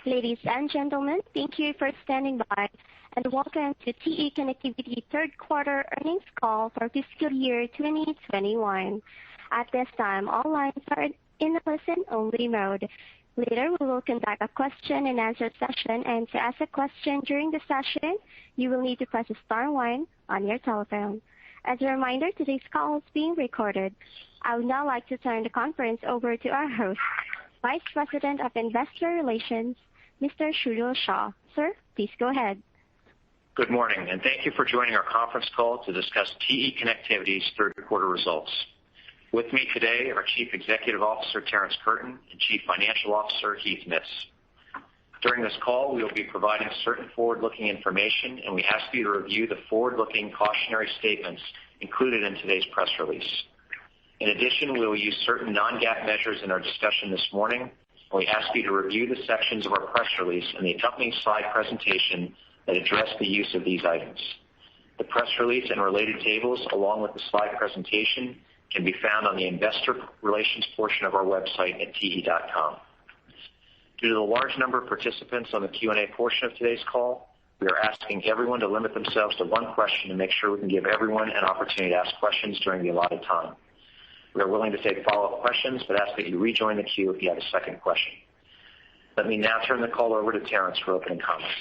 Ladies and gentlemen, thank you for standing by, and welcome to TE Connectivity third quarter earnings call for fiscal year 2021. At this time, all lines are in a listen-only mode. Later, we will conduct a question-and-answer session, and to ask a question during the session, you will need to press star one on your telephone. As a reminder, today's call is being recorded. I would now like to turn the conference over to our host, Vice President of Investor Relations, Mr. Sujal Shah. Sir, please go ahead. Good morning, and thank you for joining our conference call to discuss TE Connectivity's third quarter results. With me today are Chief Executive Officer Terrence Curtin and Chief Financial Officer Heath Mitts. During this call, we will be providing certain forward-looking information, and we ask you to review the forward-looking cautionary statements included in today's press release. In addition, we will use certain non-GAAP measures in our discussion this morning, and we ask you to review the sections of our press release and the accompanying slide presentation that address the use of these items. The press release and related tables, along with the slide presentation, can be found on the investor relations portion of our website at te.com. Due to the large number of participants on the Q&A portion of today's call, we are asking everyone to limit themselves to one question to make sure we can give everyone an opportunity to ask questions during the allotted time. We are willing to take follow-up questions, but ask that you rejoin the queue if you have a second question. Let me now turn the call over to Terrence for opening comments.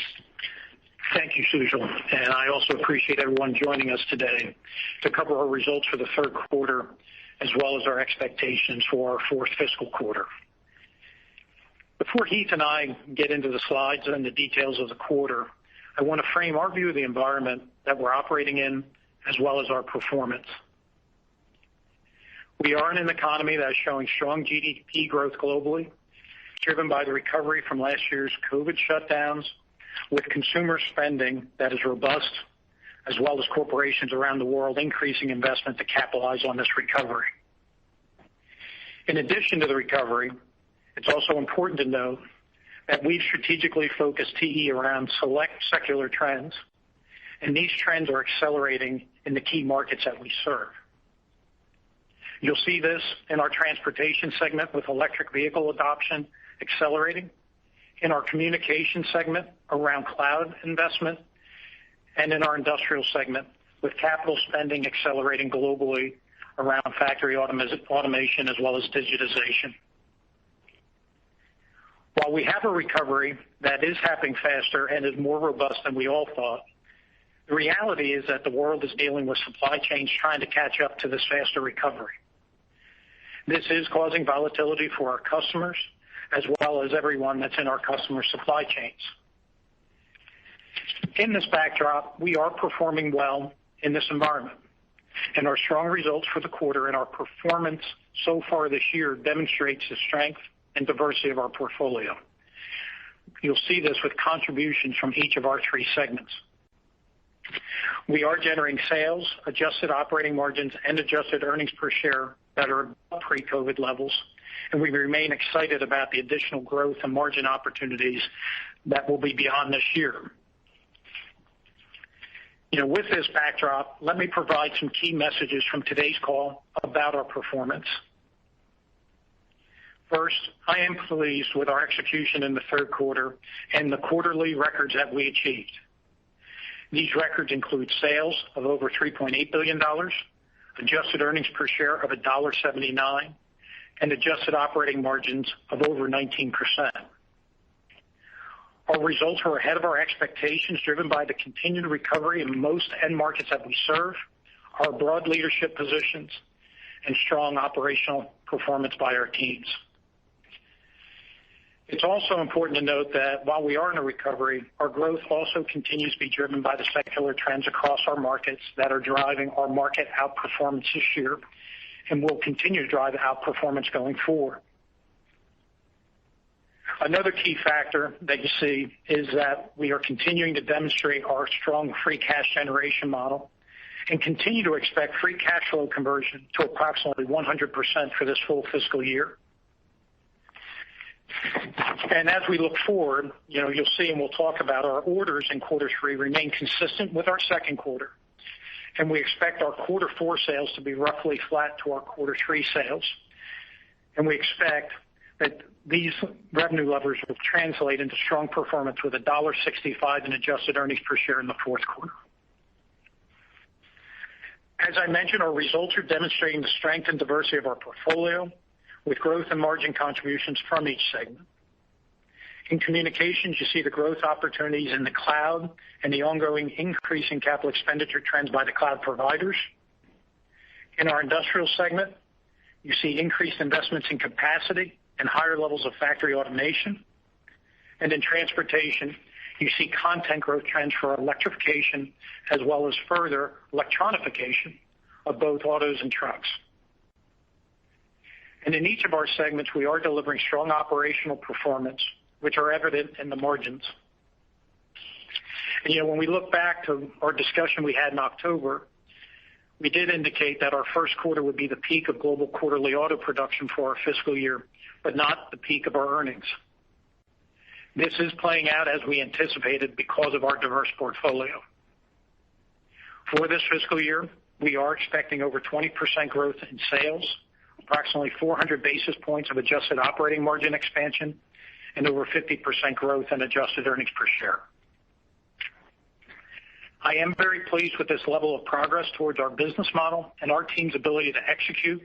Thank you, Sujal, and I also appreciate everyone joining us today to cover our results for the third quarter, as well as our expectations for our fourth fiscal quarter. Before Heath and I get into the slides and the details of the quarter, I want to frame our view of the environment that we're operating in, as well as our performance. We are in an economy that is showing strong GDP growth globally, driven by the recovery from last year's COVID shutdowns, with consumer spending that is robust, as well as corporations around the world increasing investment to capitalize on this recovery. In addition to the recovery, it's also important to note that we've strategically focused TE around select secular trends, and these trends are accelerating in the key markets that we serve. You'll see this in our transportation segment with electric vehicle adoption accelerating, in our communication segment around cloud investment, and in our industrial segment with capital spending accelerating globally around factory automation as well as digitization. While we have a recovery that is happening faster and is more robust than we all thought, the reality is that the world is dealing with supply chains trying to catch up to this faster recovery. This is causing volatility for our customers, as well as everyone that's in our customer supply chains. In this backdrop, we are performing well in this environment, and our strong results for the quarter and our performance so far this year demonstrates the strength and diversity of our portfolio. You'll see this with contributions from each of our three segments. We are generating sales, adjusted operating margins, and adjusted earnings per share that are above pre-COVID levels, and we remain excited about the additional growth and margin opportunities that will be beyond this year. With this backdrop, let me provide some key messages from today's call about our performance. First, I am pleased with our execution in the third quarter and the quarterly records that we achieved. These records include sales of over $3.8 billion, adjusted earnings per share of $1.79, and adjusted operating margins of over 19%. Our results were ahead of our expectations, driven by the continued recovery in most end markets that we serve, our broad leadership positions, and strong operational performance by our teams. It's also important to note that while we are in a recovery, our growth also continues to be driven by the secular trends across our markets that are driving our market outperformance this year and will continue to drive outperformance going forward. Another key factor that you see is that we are continuing to demonstrate our strong free cash generation model and continue to expect free cash flow conversion to approximately 100% for this full fiscal year. And as we look forward, you'll see and we'll talk about our orders in quarter three remain consistent with our second quarter, and we expect our quarter four sales to be roughly flat to our quarter three sales. And we expect that these revenue levers will translate into strong performance with $1.65 in adjusted earnings per share in the fourth quarter. As I mentioned, our results are demonstrating the strength and diversity of our portfolio with growth and margin contributions from each segment. In communications, you see the growth opportunities in the cloud and the ongoing increase in capital expenditure trends by the cloud providers. In our industrial segment, you see increased investments in capacity and higher levels of factory automation. And in transportation, you see content growth trends for electrification as well as further electronification of both autos and trucks. And in each of our segments, we are delivering strong operational performance, which are evident in the margins. And when we look back to our discussion we had in October, we did indicate that our first quarter would be the peak of global quarterly auto production for our fiscal year, but not the peak of our earnings. This is playing out as we anticipated because of our diverse portfolio. For this fiscal year, we are expecting over 20% growth in sales, approximately 400 basis points of adjusted operating margin expansion, and over 50% growth in adjusted earnings per share. I am very pleased with this level of progress towards our business model and our team's ability to execute,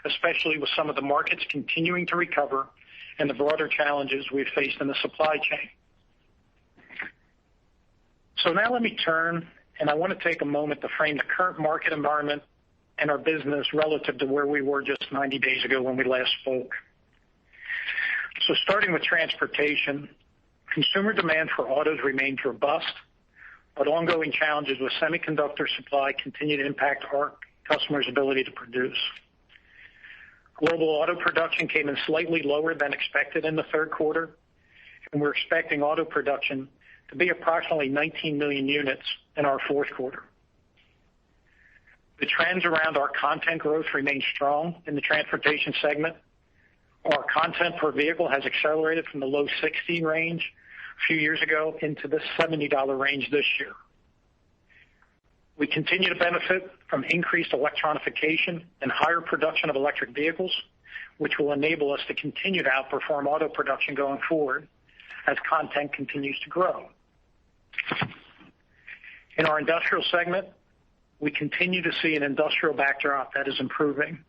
especially with some of the markets continuing to recover and the broader challenges we've faced in the supply chain. So now let me turn, and I want to take a moment to frame the current market environment and our business relative to where we were just 90 days ago when we last spoke. So starting with transportation, consumer demand for autos remains robust, but ongoing challenges with semiconductor supply continue to impact our customers' ability to produce. Global auto production came in slightly lower than expected in the third quarter, and we're expecting auto production to be approximately 19 million units in our fourth quarter. The trends around our content growth remain strong in the transportation segment. Our content per vehicle has accelerated from the low 60 range a few years ago into the $70 range this year. We continue to benefit from increased electronification and higher production of electric vehicles, which will enable us to continue to outperform auto production going forward as content continues to grow. In our industrial segment, we continue to see an industrial backdrop that is improving,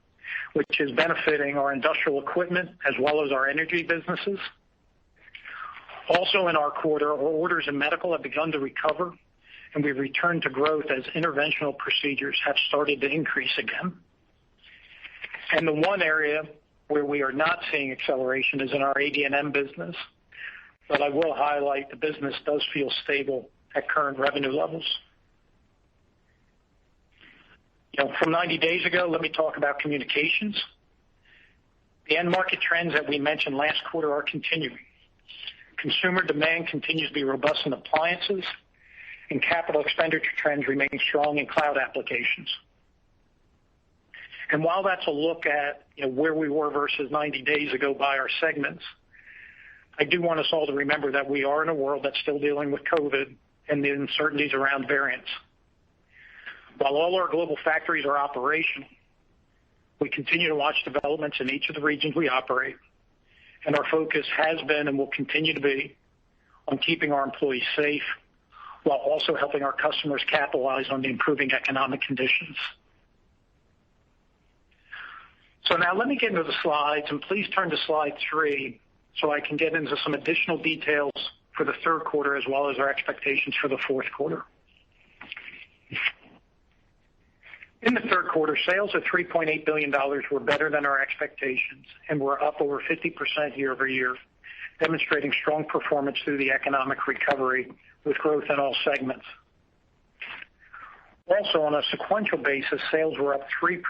which is benefiting our industrial equipment as well as our energy businesses. Also in our quarter, our orders in medical have begun to recover, and we've returned to growth as interventional procedures have started to increase again. And the one area where we are not seeing acceleration is in our AD&M business, but I will highlight the business does feel stable at current revenue levels. From 90 days ago, let me talk about communications. The end market trends that we mentioned last quarter are continuing. Consumer demand continues to be robust in appliances, and capital expenditure trends remain strong in cloud applications. And while that's a look at where we were versus 90 days ago by our segments, I do want us all to remember that we are in a world that's still dealing with COVID and the uncertainties around variants. While all our global factories are operational, we continue to watch developments in each of the regions we operate, and our focus has been and will continue to be on keeping our employees safe while also helping our customers capitalize on the improving economic conditions. So now let me get into the slides, and please turn to slide 3 so I can get into some additional details for the third quarter as well as our expectations for the fourth quarter. In the third quarter, sales of $3.8 billion were better than our expectations and were up over 50% year over year, demonstrating strong performance through the economic recovery with growth in all segments. Also, on a sequential basis, sales were up 3%,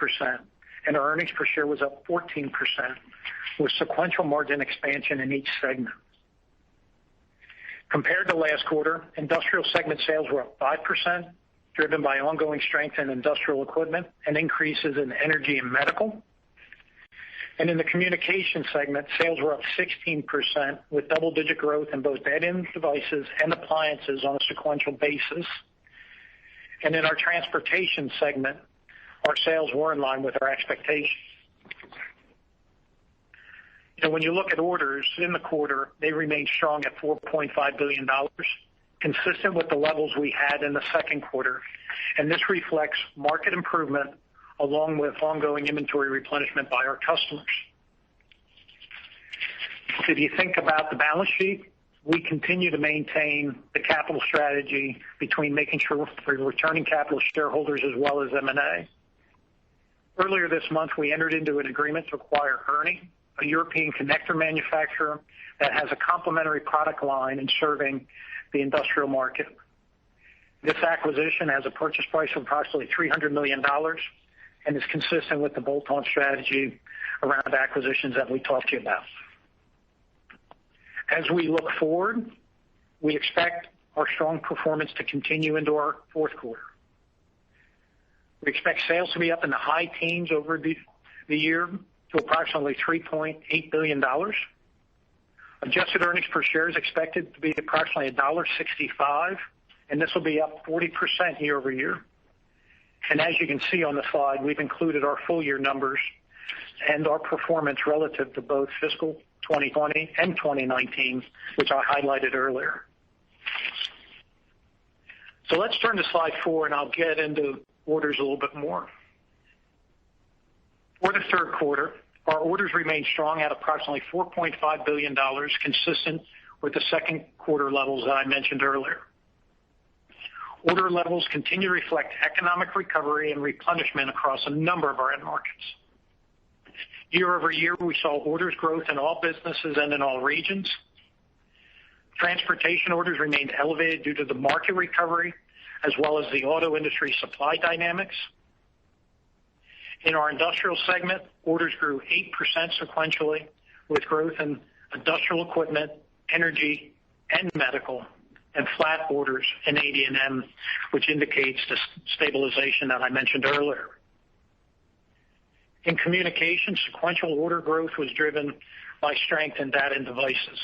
and our earnings per share was up 14%, with sequential margin expansion in each segment. Compared to last quarter, industrial segment sales were up 5%, driven by ongoing strength in industrial equipment and increases in energy and medical. And in the communication segment, sales were up 16%, with double-digit growth in both dead-end devices and appliances on a sequential basis. And in our transportation segment, our sales were in line with our expectations. When you look at orders in the quarter, they remain strong at $4.5 billion, consistent with the levels we had in the second quarter, and this reflects market improvement along with ongoing inventory replenishment by our customers. If you think about the balance sheet, we continue to maintain the capital strategy between making sure we're returning capital to shareholders as well as M&A. Earlier this month, we entered into an agreement to acquire ERNI, a European connector manufacturer that has a complementary product line in serving the industrial market. This acquisition has a purchase price of approximately $300 million and is consistent with the bolt-on strategy around acquisitions that we talked to you about. As we look forward, we expect our strong performance to continue into our fourth quarter. We expect sales to be up in the high teens over the year to approximately $3.8 billion. Adjusted earnings per share is expected to be approximately $1.65, and this will be up 40% year over year. And as you can see on the slide, we've included our full year numbers and our performance relative to both fiscal 2020 and 2019, which I highlighted earlier. So let's turn to slide 4, and I'll get into orders a little bit more. For the third quarter, our orders remain strong at approximately $4.5 billion, consistent with the second quarter levels that I mentioned earlier. Order levels continue to reflect economic recovery and replenishment across a number of our end markets. Year over year, we saw orders growth in all businesses and in all regions. Transportation orders remained elevated due to the market recovery as well as the auto industry supply dynamics. In our industrial segment, orders grew 8% sequentially, with growth in industrial equipment, energy, and medical, and flat orders in AD&M, which indicates the stabilization that I mentioned earlier. In communications, sequential order growth was driven by strength in data and devices.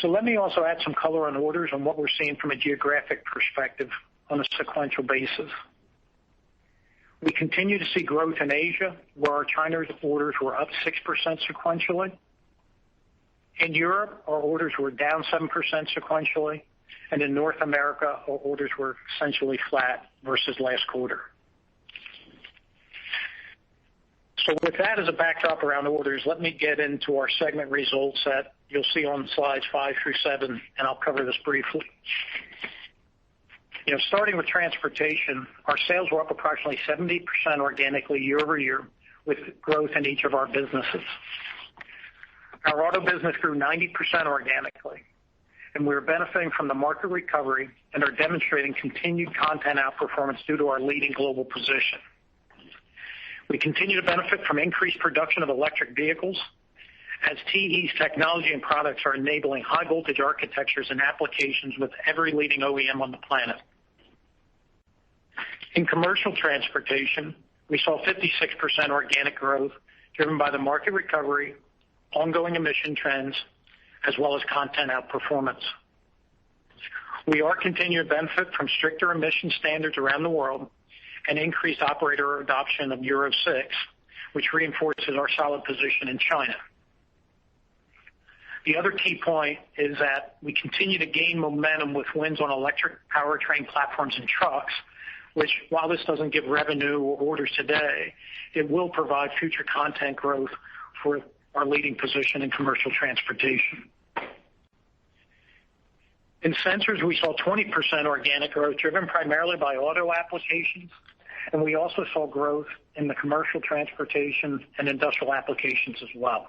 So let me also add some color on orders and what we're seeing from a geographic perspective on a sequential basis. We continue to see growth in Asia, where our China orders were up 6% sequentially. In Europe, our orders were down 7% sequentially, and in North America, our orders were essentially flat versus last quarter. So with that as a backdrop around orders, let me get into our segment results that you'll see on slides 5 through 7, and I'll cover this briefly. Starting with transportation, our sales were up approximately 70% organically year over year, with growth in each of our businesses. Our auto business grew 90% organically, and we're benefiting from the market recovery and are demonstrating continued content outperformance due to our leading global position. We continue to benefit from increased production of electric vehicles as TE's technology and products are enabling high voltage architectures and applications with every leading OEM on the planet. In commercial transportation, we saw 56% organic growth driven by the market recovery, ongoing emission trends, as well as content outperformance. We are continuing to benefit from stricter emission standards around the world and increased operator adoption of Euro 6, which reinforces our solid position in China. The other key point is that we continue to gain momentum with wins on electric powertrain platforms and trucks, which, while this doesn't give revenue or orders today, it will provide future content growth for our leading position in commercial transportation. In sensors, we saw 20% organic growth driven primarily by auto applications, and we also saw growth in the commercial transportation and industrial applications as well.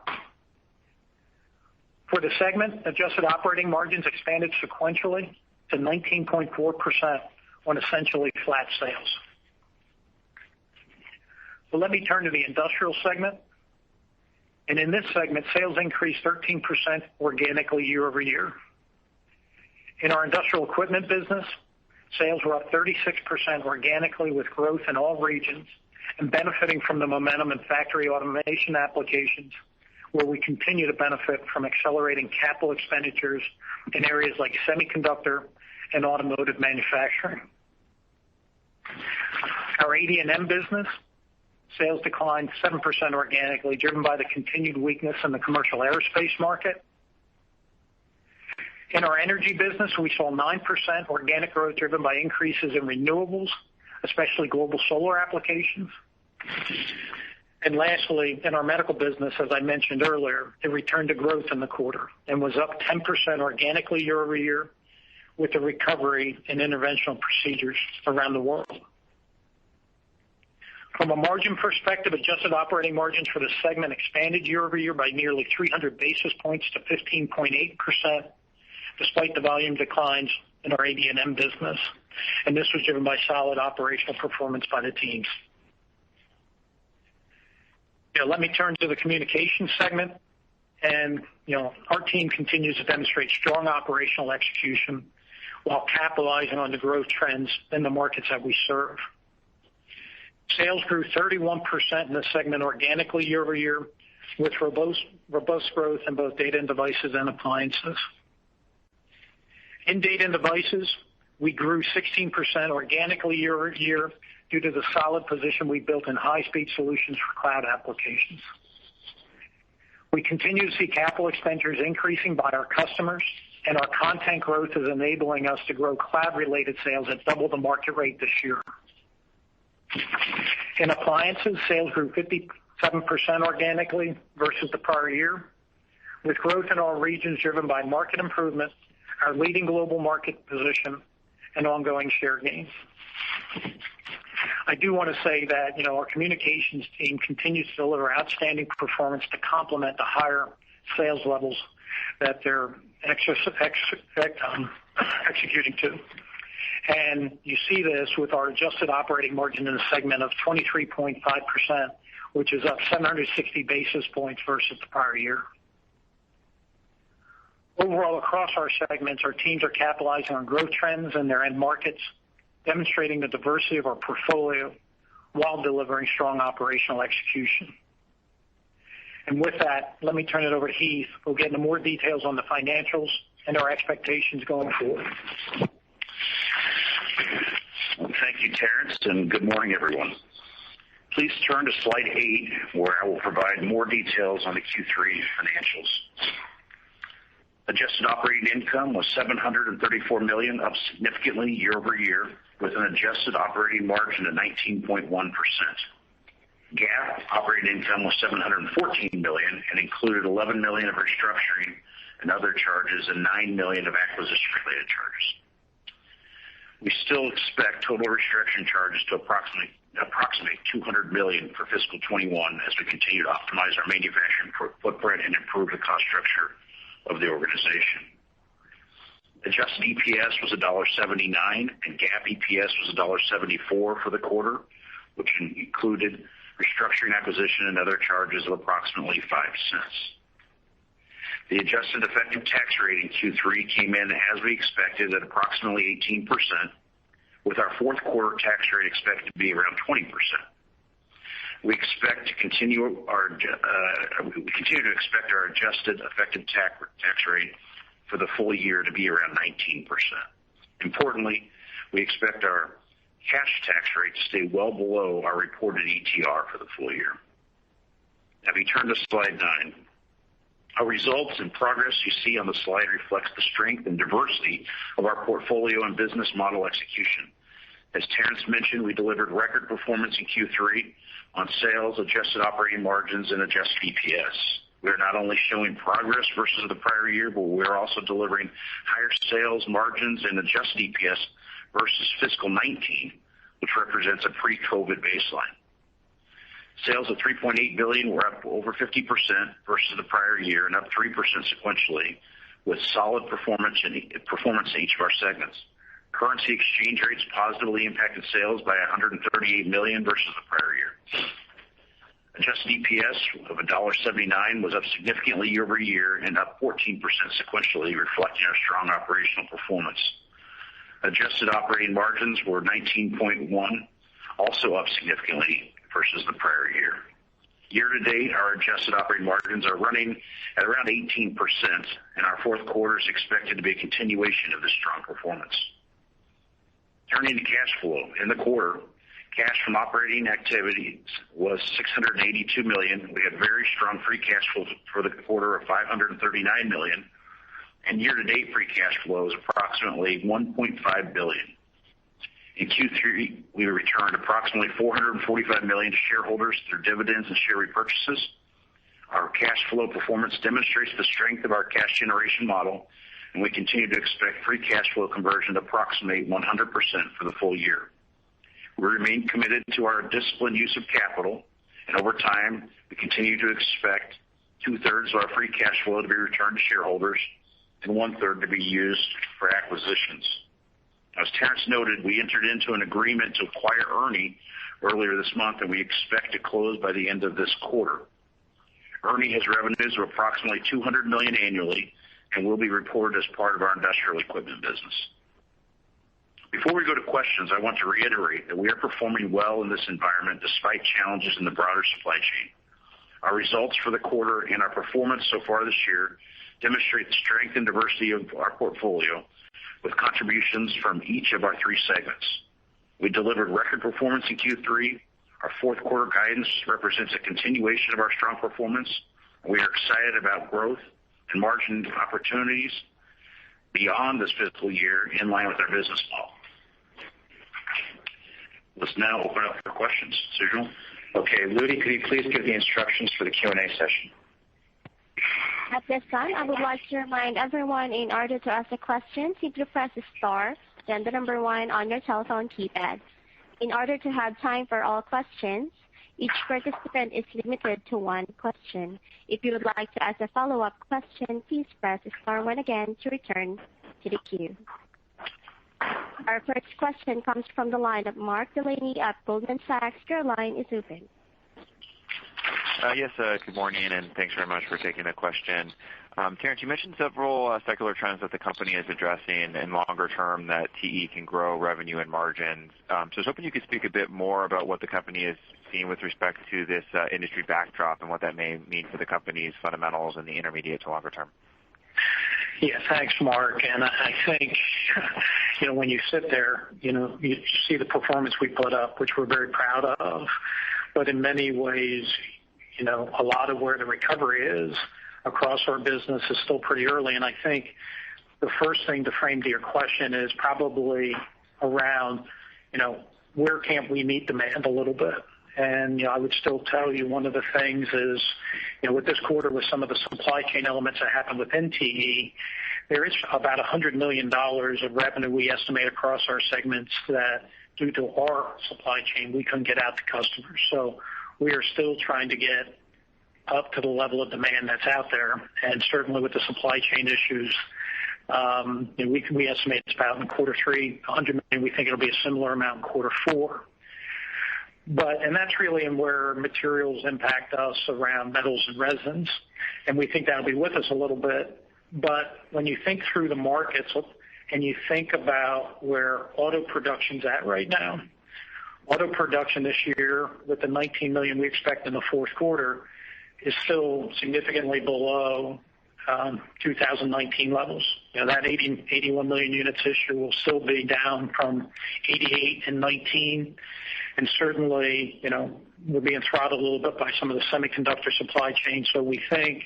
For the segment, adjusted operating margins expanded sequentially to 19.4% on essentially flat sales. So let me turn to the industrial segment. And in this segment, sales increased 13% organically year over year. In our industrial equipment business, sales were up 36% organically with growth in all regions and benefiting from the momentum in factory automation applications, where we continue to benefit from accelerating capital expenditures in areas like semiconductor and automotive manufacturing. Our AD&M business sales declined 7% organically, driven by the continued weakness in the commercial aerospace market. In our energy business, we saw 9% organic growth driven by increases in renewables, especially global solar applications. And lastly, in our medical business, as I mentioned earlier, it returned to growth in the quarter and was up 10% organically year over year, with a recovery in interventional procedures around the world. From a margin perspective, adjusted operating margins for the segment expanded year over year by nearly 300 basis points to 15.8%, despite the volume declines in our AD&M business. And this was driven by solid operational performance by the teams. Let me turn to the communications segment. And, our team continues to demonstrate strong operational execution while capitalizing on the growth trends in the markets that we serve. Sales grew 31% in the segment organically year over year, with robust growth in both data and devices and appliances. In data and devices, we grew 16% organically year over year due to the solid position we built in high-speed solutions for cloud applications. We continue to see capital expenditures increasing by our customers, and our content growth is enabling us to grow cloud-related sales at double the market rate this year. In appliances, sales grew 57% organically versus the prior year, with growth in all regions driven by market improvement, our leading global market position, and ongoing share gains. I do want to say that, our communications team continues to deliver outstanding performance to complement the higher sales levels that they're executing to. And you see this with our adjusted operating margin in the segment of 23.5%, which is up 760 basis points versus the prior year. Overall, across our segments, our teams are capitalizing on growth trends in their end markets, demonstrating the diversity of our portfolio while delivering strong operational execution. And with that, let me turn it over to Heath, who'll get into more details on the financials and our expectations going forward. Thank you, Terrence, and good morning, everyone. Please turn to slide 8, where I will provide more details on the Q3 financials. Adjusted operating income was $734 million, up significantly year over year, with an adjusted operating margin of 19.1%. GAAP operating income was $714 million and included $11 million of restructuring and other charges and $9 million of acquisition-related charges. We still expect total restructuring charges to approximate $200 million for fiscal 21 as we continue to optimize our manufacturing footprint and improve the cost structure of the organization. Adjusted EPS was $1.79 and GAAP EPS was $1.74 for the quarter, which included restructuring, acquisition, and other charges of approximately 5 cents. The adjusted effective tax rate in Q3 came in as we expected at approximately 18%, with our fourth quarter tax rate expected to be around 20%. We continue to expect our adjusted effective tax rate for the full year to be around 19%. Importantly, we expect our cash tax rate to stay well below our reported ETR for the full year. Now, if you turn to slide 9, our results and progress you see on the slide reflects the strength and diversity of our portfolio and business model execution. As Terrence mentioned, we delivered record performance in Q3 on sales, adjusted operating margins, and adjusted EPS. We are not only showing progress versus the prior year, but we are also delivering higher sales margins and adjusted EPS versus fiscal 19, which represents a pre-COVID baseline. Sales of $3.8 billion were up over 50% versus the prior year and up 3% sequentially, with solid performance in each of our segments. Currency exchange rates positively impacted sales by $138 million versus the prior year. Adjusted EPS of $1.79 was up significantly year over year and up 14% sequentially, reflecting our strong operational performance. Adjusted operating margins were 19.1%, also up significantly versus the prior year. Year to date, our adjusted operating margins are running at around 18%, and our fourth quarter is expected to be a continuation of this strong performance. Turning to cash flow, in the quarter, Cash from operating activities was $682 million. We had very strong free cash flow for the quarter of $539 million, and year-to-date free cash flow is approximately $1.5 billion. In Q3, we returned approximately $445 million to shareholders through dividends and share repurchases. Our cash flow performance demonstrates the strength of our cash generation model, and we continue to expect free cash flow conversion to approximate 100% for the full year. We remain committed to our disciplined use of capital, and over time, we continue to expect 2/3 of our free cash flow to be returned to shareholders and 1/3 to be used for acquisitions. As Terrence noted, we entered into an agreement to acquire Ernie earlier this month, and we expect to close by the end of this quarter. Ernie has revenues of approximately $200 million annually and will be reported as part of our industrial equipment business. Before we go to questions, I want to reiterate that we are performing well in this environment despite challenges in the broader supply chain. Our results for the quarter and our performance so far this year demonstrate the strength and diversity of our portfolio, with contributions from each of our three segments. We delivered record performance in Q3. Our fourth quarter guidance represents a continuation of our strong performance. We are excited about growth and margin opportunities beyond this fiscal year in line with our business model. Let's now open up for questions. Sujal? Okay, Ludi, could you please give the instructions for the Q&A session? At this time, I would like to remind everyone, in order to ask a question, simply press star, then the number 1 on your telephone keypad. In order to have time for all questions, each participant is limited to 1 question. If you would like to ask a follow-up question, please press star 1 again to return to the queue. Our first question comes from the line of Mark Delaney at Goldman Sachs. Your line is open. Yes, good morning, and thanks very much for taking the question. Terrence, you mentioned several secular trends that the company is addressing in longer term that TE can grow revenue and margins. So I was hoping you could speak a bit more about what the company is seeing with respect to this industry backdrop and what that may mean for the company's fundamentals in the intermediate to longer term. Yeah, thanks, Mark. And I think, when you sit there, you see the performance we put up, which we're very proud of. But in many ways, a lot of where the recovery is across our business is still pretty early. And I think the first thing to frame to your question is probably around, where can't we meet demand a little bit? And, I would still tell you one of the things is, with this quarter, with some of the supply chain elements that happened within TE, there is about $100 million of revenue we estimate across our segments that, due to our supply chain, we couldn't get out to customers. So we are still trying to get up to the level of demand that's out there. And certainly with the supply chain issues, we estimate it's about in quarter 3, $100 million. We think it'll be a similar amount in quarter 4. And that's really in where materials impact us around metals and resins, and we think that'll be with us a little bit. But when you think through the markets and you think about where auto production's at right now, auto production this year, with the 19 million we expect in the fourth quarter, is still significantly below 2019 levels. That 81 million units this year will still be down from 88 in 19. And certainly, we're being throttled a little bit by some of the semiconductor supply chain. So we think,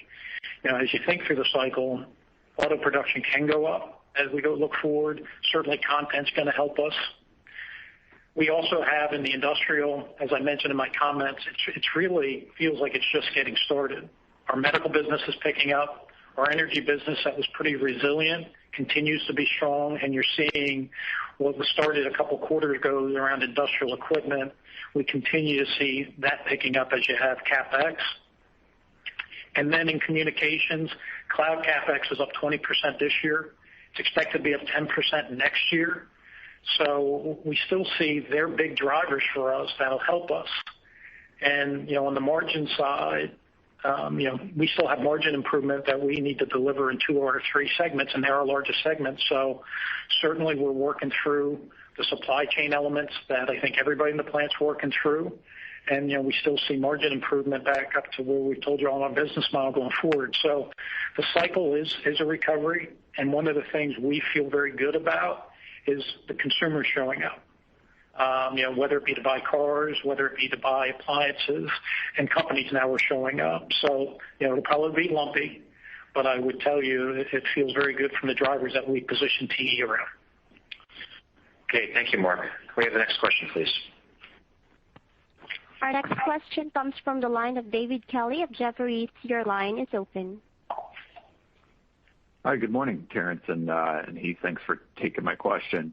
as you think through the cycle, auto production can go up as we go look forward. Certainly, content's going to help us. We also have in the industrial, as I mentioned in my comments, it really feels like it's just getting started. Our medical business is picking up. Our energy business that was pretty resilient continues to be strong, and you're seeing what was started a couple quarters ago around industrial equipment. We continue to see that picking up as you have CapEx. And then in communications, cloud CapEx is up 20% this year. It's expected to be up 10% next year. So we still see they're big drivers for us that'll help us. And, on the margin side, we still have margin improvement that we need to deliver in 2 or 3 segments, and they're our largest segments. So certainly we're working through the supply chain elements that I think everybody in the plant's working through. And, we still see margin improvement back up to where we told you all our business model going forward. So the cycle is a recovery. And one of the things we feel very good about is the consumer showing up. whether it be to buy cars, whether it be to buy appliances, and companies now are showing up. So, it'll probably be lumpy, but I would tell you it feels very good from the drivers that we position TE around. Okay, thank you, Mark. Can we have the next question, please? Our next question comes from the line of David Kelley of Jefferies. Your line is open. Hi, good morning, Terrence and Heath. Thanks for taking my question.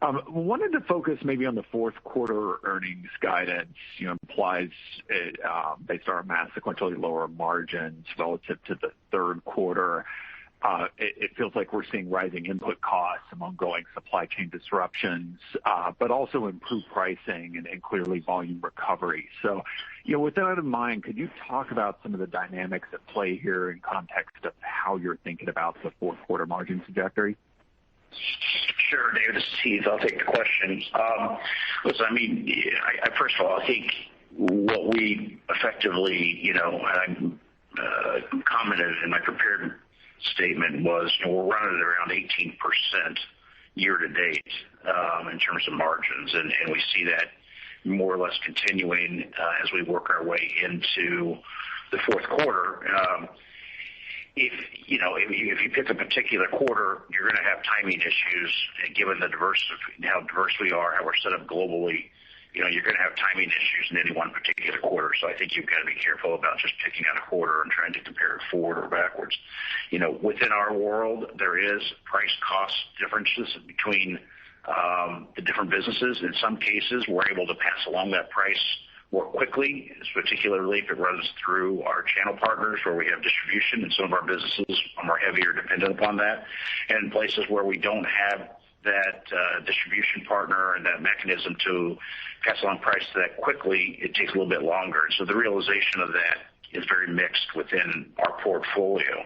Wanted to focus maybe on the fourth quarter earnings guidance. Implies, based on our math, sequentially lower margins relative to the third quarter. It feels like we're seeing rising input costs, some ongoing supply chain disruptions, but also improved pricing and clearly volume recovery. So, with that in mind, could you talk about some of the dynamics at play here in context of how you're thinking about the fourth quarter margin trajectory? Sure, David. This is Heath. I'll take the question. Listen, first of all, I think what we effectively, and I commented in my prepared statement was, we're running at around 18% year to date in terms of margins, and we see that more or less continuing as we work our way into the fourth quarter. If you pick a particular quarter, you're going to have timing issues, and given how diverse we are, how we're set up globally, you're going to have timing issues in any one particular quarter. So I think you've got to be careful about just picking out a quarter and trying to compare it forward or backwards. Within our world, there is price cost differences between the different businesses. In some cases, we're able to pass along that price more quickly, particularly if it runs through our channel partners where we have distribution, and some of our businesses are more heavier dependent upon that. And in places where we don't have that distribution partner and that mechanism to pass along price to that quickly, it takes a little bit longer. So the realization of that is very mixed within our portfolio.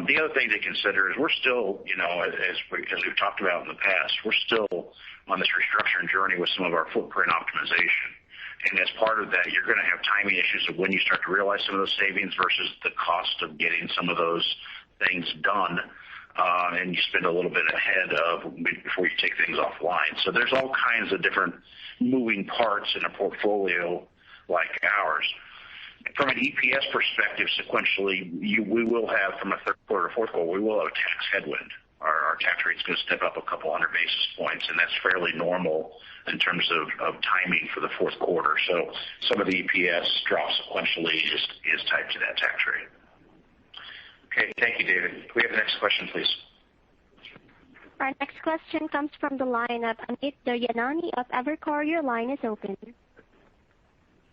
The other thing to consider is we're still, as we've talked about in the past, we're still on this restructuring journey with some of our footprint optimization. And as part of that, you're going to have timing issues of when you start to realize some of those savings versus the cost of getting some of those things done. And you spend a little bit ahead of before you take things offline. So there's all kinds of different moving parts in a portfolio like ours. From an EPS perspective, sequentially, we will have, from a third quarter to fourth quarter, we will have a tax headwind. Our tax rate's going to step up a couple hundred basis points, and that's fairly normal in terms of timing for the fourth quarter. So some of the EPS drop sequentially is tied to that tax rate. Okay, thank you, David. Can we have the next question, please? Our next question comes from the line of Amit Daryanani of Evercore. Your line is open.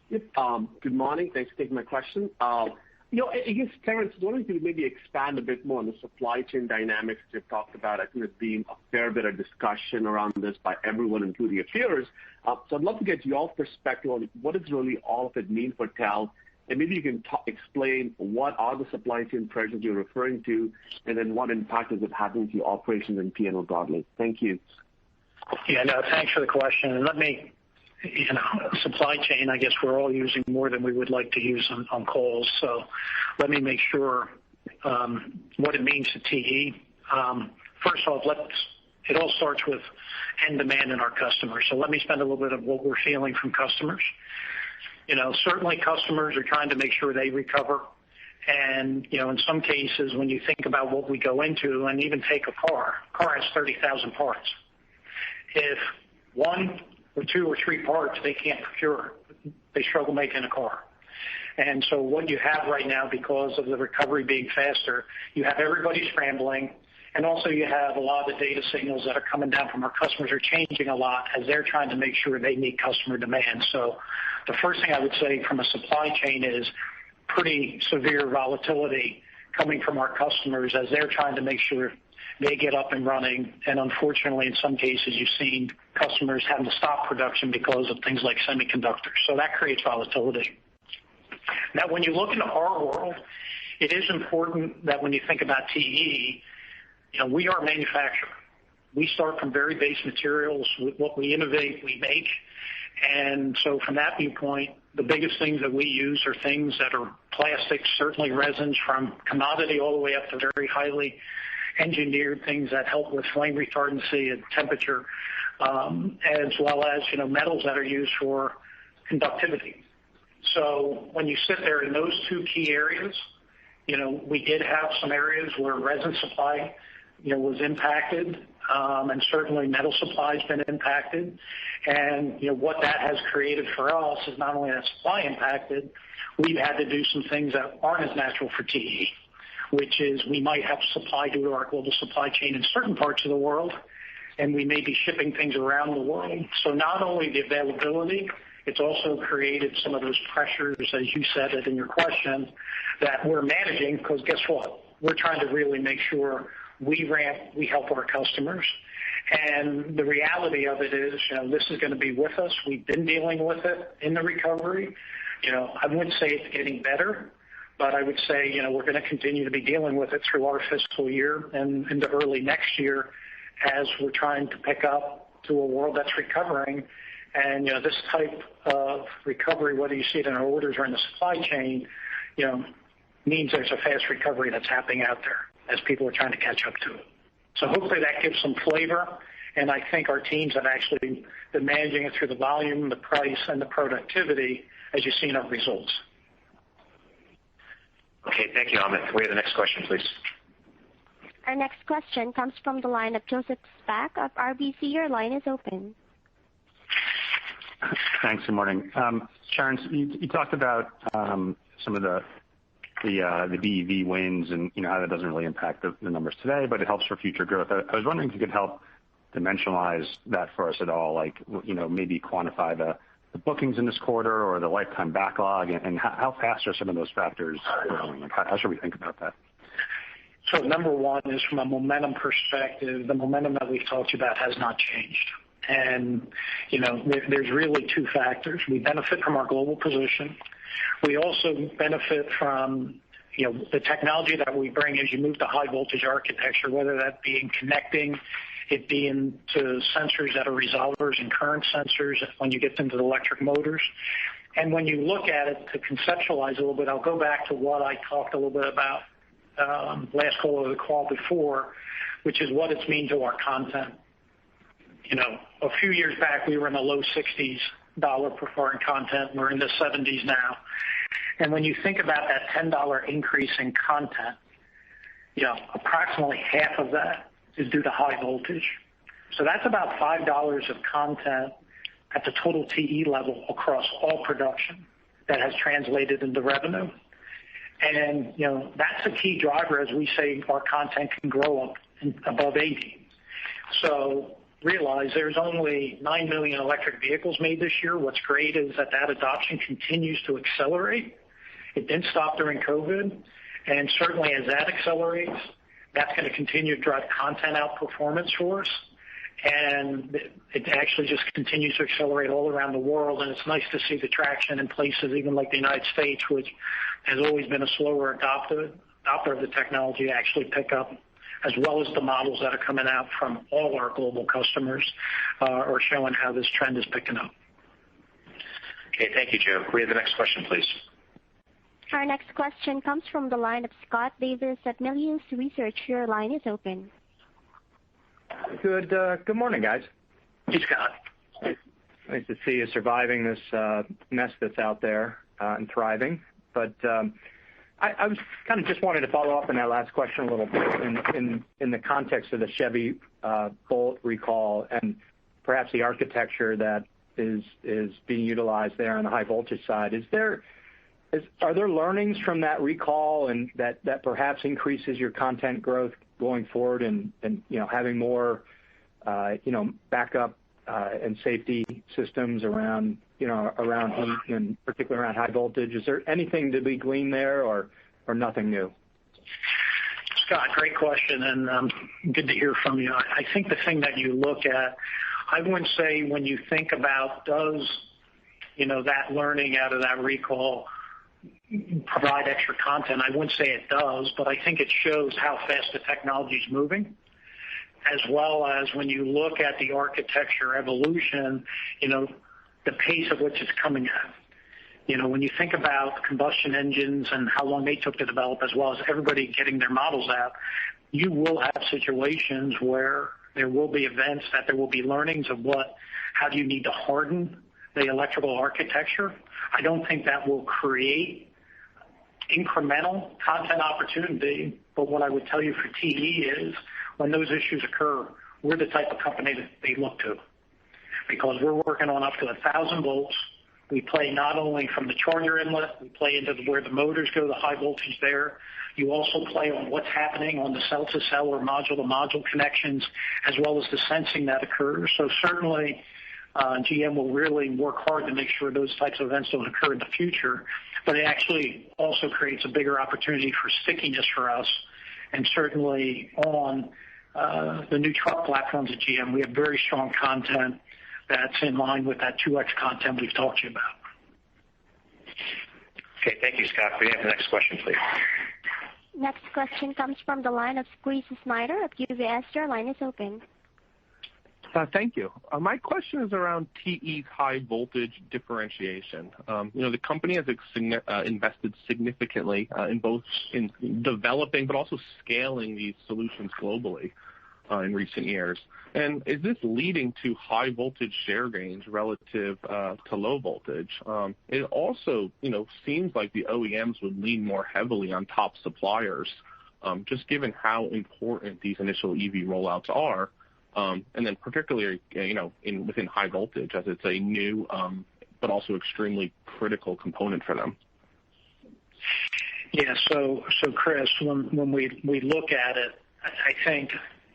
Yep. Good morning. Thanks for taking my question. I guess, Terrence, I wonder if you could maybe expand a bit more on the supply chain dynamics you've talked about. I think there's been a fair bit of discussion around this by everyone, including your peers. So I'd love to get your perspective on what does really all of it mean for TEL, and maybe you can explain what are the supply chain pressures you're referring to, and then what impact is it having to your operations and P&L broadly. Thank you. Yeah, no, thanks for the question. And let me, supply chain, I guess we're all using more than we would like to use on calls. So let me make sure what it means to TE. First off, it all starts with end demand in our customers. So let me spend a little bit of what we're feeling from customers. Certainly customers are trying to make sure they recover. And, in some cases, when you think about what we go into, and even take a car has 30,000 parts. If one or two or three parts they can't procure, they struggle making a car. And so what you have right now, because of the recovery being faster, you have everybody scrambling, and also you have a lot of the data signals that are coming down from our customers are changing a lot as they're trying to make sure they meet customer demand. So the first thing I would say from a supply chain is pretty severe volatility coming from our customers as they're trying to make sure they get up and running. And unfortunately, in some cases, you've seen customers having to stop production because of things like semiconductors. So that creates volatility. Now, when you look into our world, it is important that when you think about TE, we are a manufacturer. We start from very base materials. With what we innovate, we make. And so from that viewpoint, the biggest things that we use are things that are plastics, certainly resins, from commodity all the way up to very highly engineered things that help with flame retardancy and temperature. as well as metals that are used for conductivity. So when you sit there in those two key areas, we did have some areas where resin supply was impacted, and certainly metal supply has been impacted. And what that has created for us is not only that supply impacted, we've had to do some things that aren't as natural for TE, which is we might have supply due to our global supply chain in certain parts of the world, and we may be shipping things around the world. So not only the availability, it's also created some of those pressures, as you said it in your question, that we're managing, because guess what? We're trying to really make sure we help our customers. And the reality of it is, this is going to be with us. We've been dealing with it in the recovery. I wouldn't say it's getting better, but I would say, we're going to continue to be dealing with it through our fiscal year and into early next year as we're trying to pick up to a world that's recovering. And, this type of recovery, whether you see it in our orders or in the supply chain, means there's a fast recovery that's happening out there as people are trying to catch up to it. So hopefully that gives some flavor. And I think our teams have actually been managing it through the volume, the price, and the productivity, as you see in our results. Okay, thank you, Amit. Can we have the next question, please? Our next question comes from the line of Joseph Spak of RBC. Your line is open. Thanks. Good morning. Terrence, you talked about some of the BEV wins and how that doesn't really impact the numbers today, but it helps for future growth. I was wondering if you could help dimensionalize that for us at all, like maybe quantify the bookings in this quarter or the lifetime backlog, and how fast are some of those factors growing? Like how should we think about that? So number one is from a momentum perspective, the momentum that we've talked about has not changed. And, there's really two factors. We benefit from our global position. We also benefit from, the technology that we bring as you move to high voltage architecture, whether that be in connecting, it being to sensors that are resolvers and current sensors when you get into the electric motors. And when you look at it to conceptualize a little bit, I'll go back to what I talked a little bit about last call or the call before, which is what it's mean to our content. A few years back, we were in the low 60s per foreign content. We're in the 70s now. And when you think about that $10 increase in content, approximately half of that is due to high voltage. So that's about $5 of content at the total TE level across all production that has translated into revenue. And, that's a key driver as we say our content can grow up above 80. So realize there's only 9 million electric vehicles made this year. What's great is that adoption continues to accelerate. It didn't stop during COVID. And certainly as that accelerates, that's going to continue to drive content outperformance for us. And it actually just continues to accelerate all around the world. And it's nice to see the traction in places even like the United States, which has always been a slower adopter of the technology, actually pick up, as well as the models that are coming out from all our global customers are showing how this trend is picking up. Okay, thank you, Joe. Can we have the next question, please? Our next question comes from the line of Scott Davis at Melius Research. Your line is open. Good morning, guys. Hey, Scott. Nice to see you surviving this mess that's out there and thriving. But I was kind of just wanted to follow up on that last question a little bit in the context of the Chevy Bolt recall and perhaps the architecture that is being utilized there on the high voltage side. Are there learnings from that recall and that perhaps increases your content growth going forward and having more backup and safety systems around heat and particularly around high voltage? Is there anything to be gleaned there or nothing new? Scott, great question, and good to hear from you. I think the thing that you look at, I wouldn't say when you think about does that learning out of that recall provide extra content, I wouldn't say it does, but I think it shows how fast the technology is moving, as well as when you look at the architecture evolution, the pace of which it's coming at. When you think about combustion engines and how long they took to develop, as well as everybody getting their models out, you will have situations where There will be events that there will be learnings of how do you need to harden the electrical architecture. I don't think that will create incremental content opportunity, but what I would tell you for TE is when those issues occur, we're the type of company that they look to because we're working on up to 1,000 volts. We play not only from the charger inlet, we play into where the motors go, the high voltage there. You also play on what's happening on the cell-to-cell or module-to-module connections, as well as the sensing that occurs. So certainly, GM will really work hard to make sure those types of events don't occur in the future, but it actually also creates a bigger opportunity for stickiness for us. And certainly on the new truck platforms at GM, we have very strong content that's in line with that 2X content we've talked to you about. Okay, thank you, Scott. Can we have the next question, please? Next question comes from the line of Chris Snyder of UBS. Your line is open. Thank you. My question is around TE's high voltage differentiation. The company has invested significantly in developing but also scaling these solutions globally in recent years. And is this leading to high voltage share gains relative to low voltage? It also, seems like the OEMs would lean more heavily on top suppliers, just given how important these initial EV rollouts are. And then particularly, within high voltage, as it's a new but also extremely critical component for them. Yeah, so Chris, when we look at it, I think,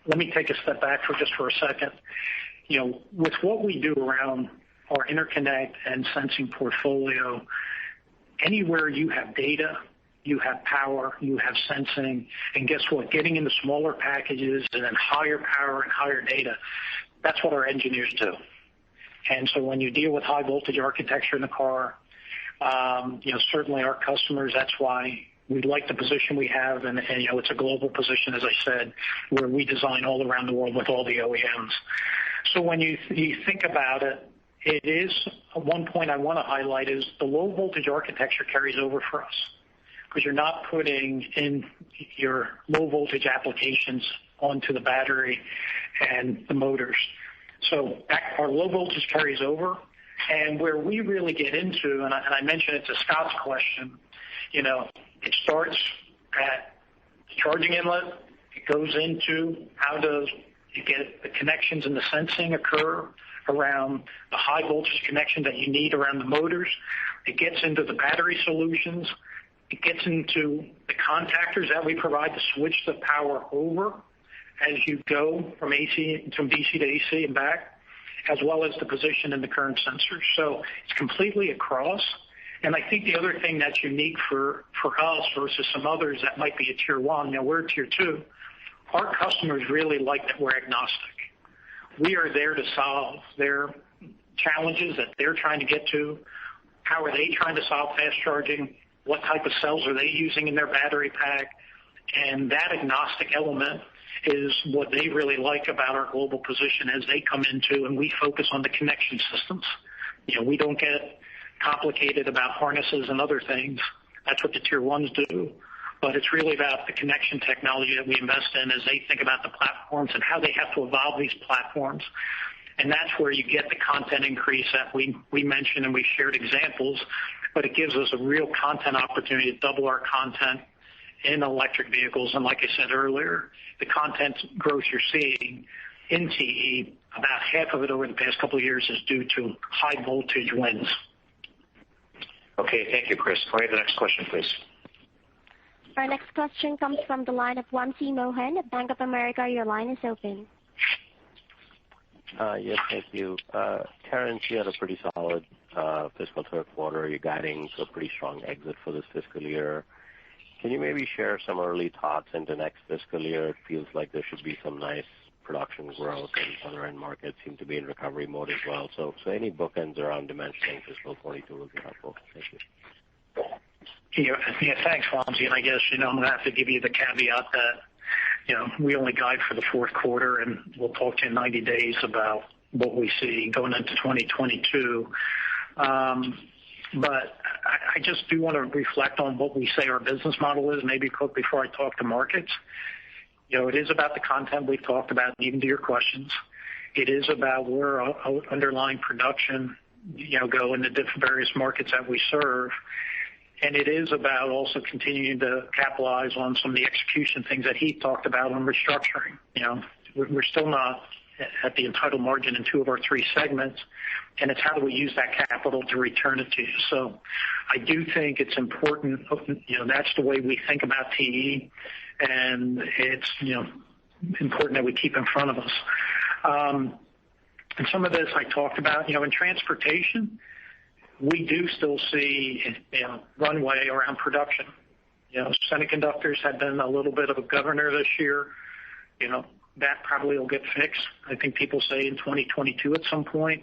let me take a step back for a second. With what we do around our interconnect and sensing portfolio, anywhere you have data, you have power, you have sensing, and guess what? Getting into smaller packages and then higher power and higher data, that's what our engineers do. And so when you deal with high voltage architecture in the car, certainly our customers, that's why we like the position we have, and it's a global position, as I said, where we design all around the world with all the OEMs. So when you think about it, it is one point I want to highlight is the low voltage architecture carries over for us because you're not putting in your low voltage applications onto the battery and the motors. So our low voltage carries over, and where we really get into, and I mentioned it to Scott's question, it starts at the charging inlet. It goes into how does you get the connections and the sensing occur around the high voltage connection that you need around the motors. It gets into the battery solutions. It gets into the contactors that we provide to switch the power over as you go from DC to AC and back, as well as the position and the current sensors. So it's completely across. And I think the other thing that's unique for us versus some others that might be a tier one, we're a tier two, our customers really like that we're agnostic. We are there to solve their challenges that they're trying to get to. How are they trying to solve fast charging? What type of cells are they using in their battery pack? And that agnostic element is what they really like about our global position as they come into, and we focus on the connection systems. We don't get complicated about harnesses and other things. That's what the tier ones do. But it's really about the connection technology that we invest in as they think about the platforms and how they have to evolve these platforms. And that's where you get the content increase that we mentioned and we shared examples, but it gives us a real content opportunity to double our content in electric vehicles. And like I said earlier, the content growth you're seeing in TE, about half of it over the past couple of years is due to high voltage wins. Okay, thank you, Chris. Can we have the next question, please? Our next question comes from the line of Wamsi Mohan at Bank of America. Your line is open. Yes, thank you. Terrence, you had a pretty solid fiscal third quarter. You're guiding to a pretty strong exit for this fiscal year. Can you maybe share some early thoughts into next fiscal year? It feels like there should be some nice production growth, and other end markets seem to be in recovery mode as well. So any bookends around dimensioning fiscal 22 would be helpful. Thank you. Yeah, thanks, Wamsi. And I guess, I'm going to have to give you the caveat that, we only guide for the fourth quarter, and we'll talk to you in 90 days about what we see going into 2022. But I just do want to reflect on what we say our business model is, maybe quick before I talk to markets. It is about the content we've talked about, even to your questions. It is about where our underlying production, go in the different various markets that we serve. And it is about also continuing to capitalize on some of the execution things that he talked about on restructuring. We're still not at the entitled margin in 2 of our 3 segments, and it's how do we use that capital to return it to you. So I do think it's important, that's the way we think about TE, and it's, important that we keep in front of us. And some of this I talked about, in transportation, we do still see, runway around production. Semiconductors have been a little bit of a governor this year. That probably will get fixed. I think people say in 2022 at some point,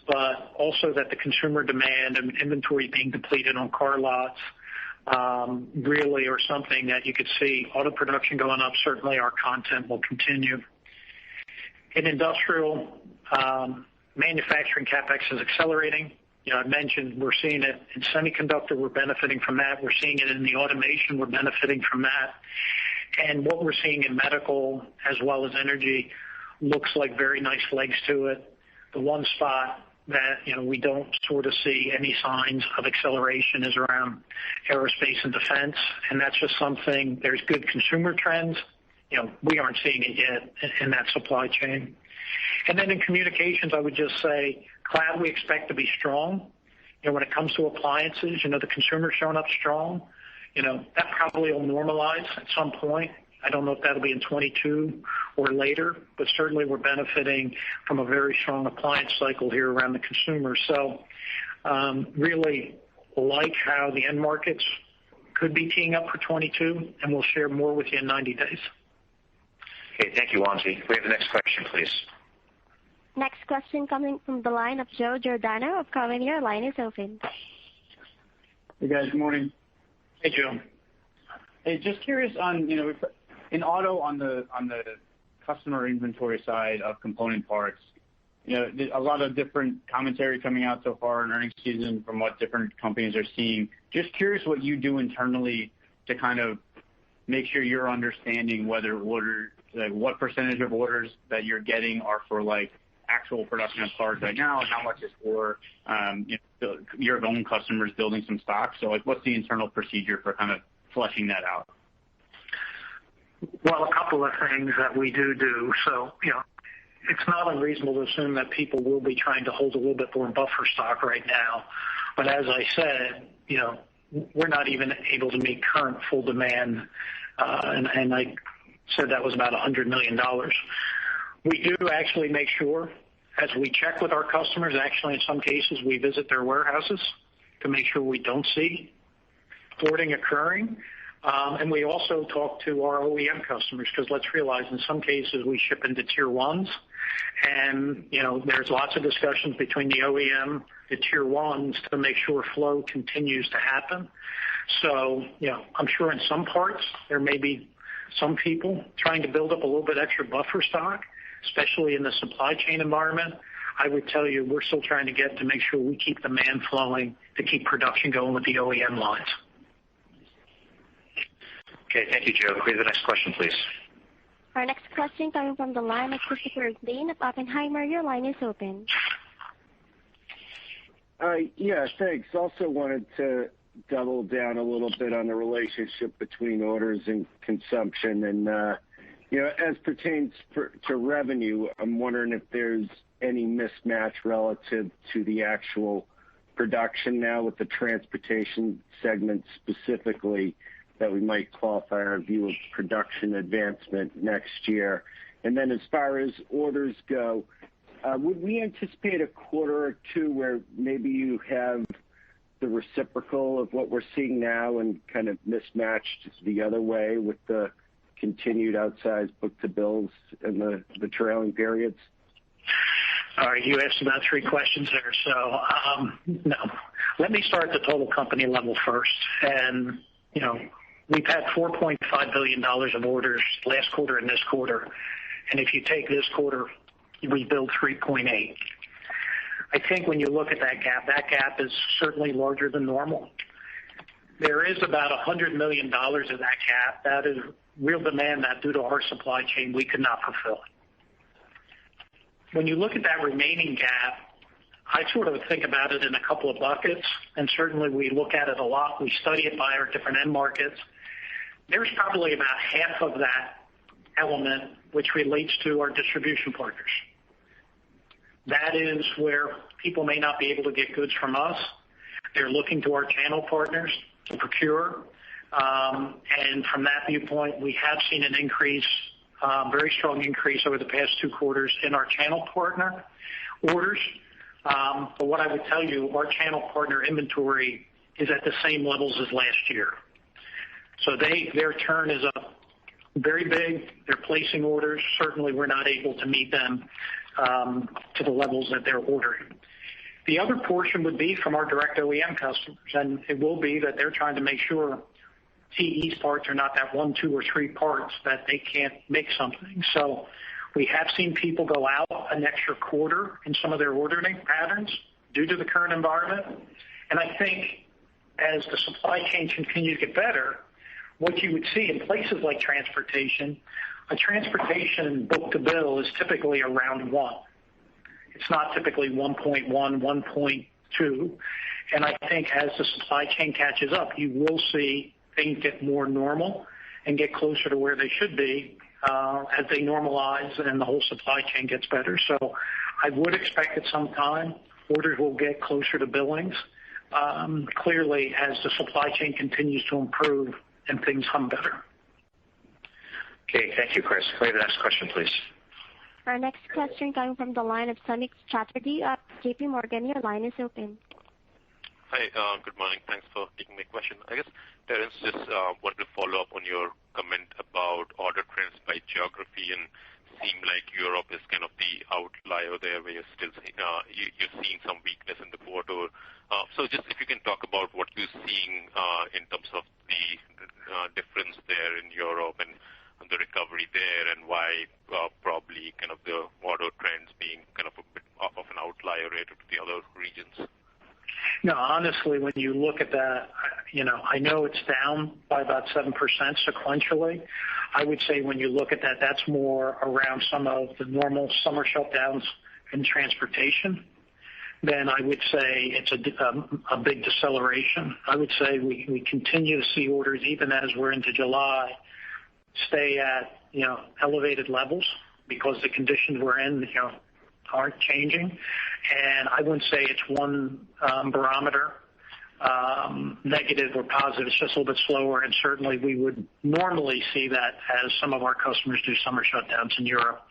but also that the consumer demand and inventory being depleted on car lots really are something that you could see auto production going up. Certainly our content will continue. In industrial, manufacturing CapEx is accelerating. I mentioned we're seeing it in semiconductor. We're benefiting from that. We're seeing it in the automation. We're benefiting from that. And what we're seeing in medical as well as energy looks like very nice legs to it. The one spot that, we don't sort of see any signs of acceleration is around aerospace and defense. And that's just something, there's good consumer trends. We aren't seeing it yet in that supply chain. And then in communications, I would just say cloud we expect to be strong. When it comes to appliances, the consumer's showing up strong. That probably will normalize at some point. I don't know if that'll be in 22 or later, but certainly we're benefiting from a very strong appliance cycle here around the consumer. So really like how the end markets could be teeing up for 22, and we'll share more with you in 90 days. Okay, thank you, Wamsi. We have the next question, please. Next question coming from the line of Joe Giordano of Cowen. Your line is open. Hey, guys. Good morning. Hey, Joe. Hey, just curious on, in auto on the customer inventory side of component parts, a lot of different commentary coming out so far in earnings season from what different companies are seeing. Just curious what you do internally to kind of make sure you're understanding whether what percentage of orders that you're getting are for actual production of parts right now and how much is for your own customers building some stock. So what's the internal procedure for kind of fleshing that out? Well, a couple of things that we do. So, it's not unreasonable to assume that people will be trying to hold a little bit more buffer stock right now. But as I said, we're not even able to meet current full demand. And I said that was about $100 million. We do actually make sure, as we check with our customers, actually in some cases we visit their warehouses to make sure we don't see hoarding occurring. And we also talk to our OEM customers because let's realize in some cases we ship into tier ones. And, there's lots of discussions between the OEM, the tier ones to make sure flow continues to happen. So, I'm sure in some parts there may be some people trying to build up a little bit extra buffer stock, especially in the supply chain environment. I would tell you we're still trying to get to make sure we keep demand flowing to keep production going with the OEM lines. Okay, thank you, Joe. Can we have the next question, please? Our next question coming from the line of Christopher Glynn of Oppenheimer. Your line is open. Yeah, thanks. Also wanted to double down a little bit on the relationship between orders and consumption. And, as pertains to revenue, I'm wondering if there's any mismatch relative to the actual production now with the transportation segment specifically that we might qualify our view of production advancement next year. And then as far as orders go, would we anticipate a quarter or two where maybe you have the reciprocal of what we're seeing now and kind of mismatched the other way with the continued outsized book-to-bills in the trailing periods? All right, you asked about 3 questions there. So, no. Let me start at the total company level first. And, we've had $4.5 billion of orders last quarter and this quarter. And if you take this quarter, we billed 3.8. I think when you look at that gap is certainly larger than normal. There is about $100 million of that gap that is real demand that due to our supply chain, we could not fulfill. When you look at that remaining gap, I sort of think about it in a couple of buckets, and certainly we look at it a lot. We study it by our different end markets. There's probably about half of that element which relates to our distribution partners. That is where people may not be able to get goods from us. They're looking to our channel partners to procure. And from that viewpoint, we have seen an increase, very strong increase over the past 2 quarters in our channel partner orders. But what I would tell you, our channel partner inventory is at the same levels as last year. So their turn is up very big. They're placing orders. Certainly, we're not able to meet them to the levels that they're ordering. The other portion would be from our direct OEM customers, and it will be that they're trying to make sure TE's parts are not that 1, 2, or 3 parts that they can't make something. So we have seen people go out an extra quarter in some of their ordering patterns due to the current environment. And I think as the supply chain continues to get better, what you would see in places like transportation, a transportation book-to-bill is typically around 1. It's not typically 1.1, 1.2. And I think as the supply chain catches up, you will see things get more normal and get closer to where they should be as they normalize and the whole supply chain gets better. So I would expect at some time orders will get closer to billings, clearly as the supply chain continues to improve and things hum better. Okay, thank you, Chris. Can we have the next question, please? Our next question coming from the line of Samik Chatterjee of JP Morgan. Your line is open. Hi, good morning. Thanks for taking my question. I guess, Terrence, just wanted to follow up on your comment about order trends by geography, and seem like Europe is kind of the outlier there where you're still you're seeing some weakness in the quarter. So just if you can talk about what you're seeing in terms of the difference there in Europe and the recovery there, and why probably kind of the order trends being kind of a bit of an outlier relative to the other regions. No, honestly, when you look at that, I know it's down by about 7% sequentially. I would say when you look at that, that's more around some of the normal summer shutdowns in transportation. Then I would say it's a big deceleration. I would say we continue to see orders, even as we're into July, stay at elevated levels because the conditions we're in aren't changing. And I wouldn't say it's one barometer, negative or positive. It's just a little bit slower, and certainly we would normally see that as some of our customers do summer shutdowns in Europe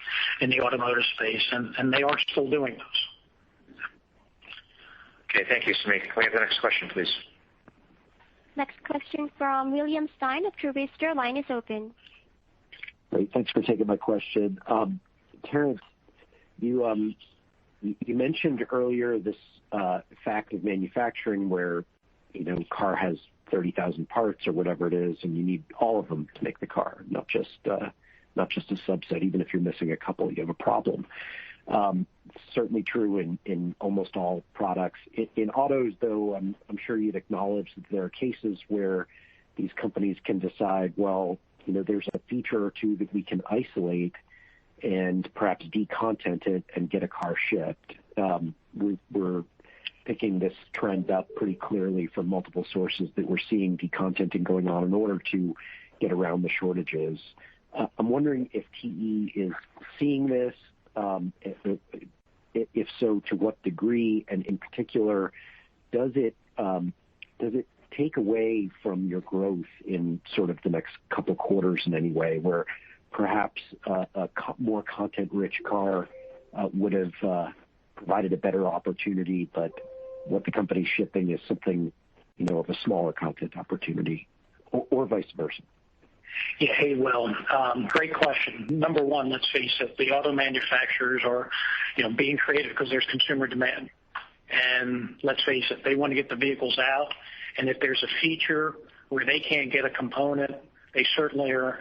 in the automotive space, and they are still doing those. Okay, thank you, Samik. Can we have the next question, please? Next question from William Stein of Truist. Your line is open. Great. Thanks for taking my question. Terrence, you mentioned earlier this fact of manufacturing where, car has 30,000 parts or whatever it is, and you need all of them to make the car, not just a subset. Even if you're missing a couple, you have a problem. Certainly true in almost all products. In autos, though, I'm sure you'd acknowledge that there are cases where these companies can decide, well, there's a feature or two that we can isolate and perhaps decontent it and get a car shipped. We're picking this trend up pretty clearly from multiple sources that we're seeing decontenting going on in order to get around the shortages. I'm wondering if TE is seeing this, if so, to what degree, and in particular, does it take away from your growth in sort of the next couple quarters in any way, where perhaps a more content-rich car would have provided a better opportunity, but what the company's shipping is something, of a smaller content opportunity, or vice versa? Yeah, hey, Will, great question. Number one, let's face it, the auto manufacturers are, being creative because there's consumer demand. And let's face it, they want to get the vehicles out. And if there's a feature where they can't get a component, they certainly are,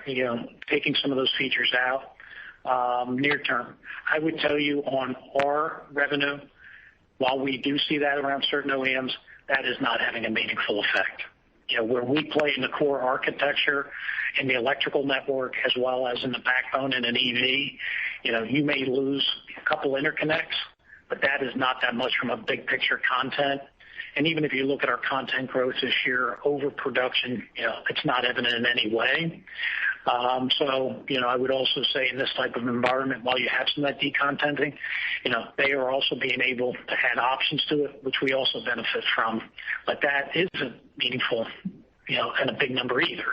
taking some of those features out near term. I would tell you on our revenue, while we do see that around certain OEMs, that is not having a meaningful effect. where we play in the core architecture in the electrical network as well as in the backbone in an EV, you may lose a couple interconnects, but that is not that much from a big picture content. And even if you look at our content growth this year, overproduction, it's not evident in any way. I would also say in this type of environment, while you have some of that decontenting, they are also being able to add options to it, which we also benefit from. But that isn't meaningful, and a big number either.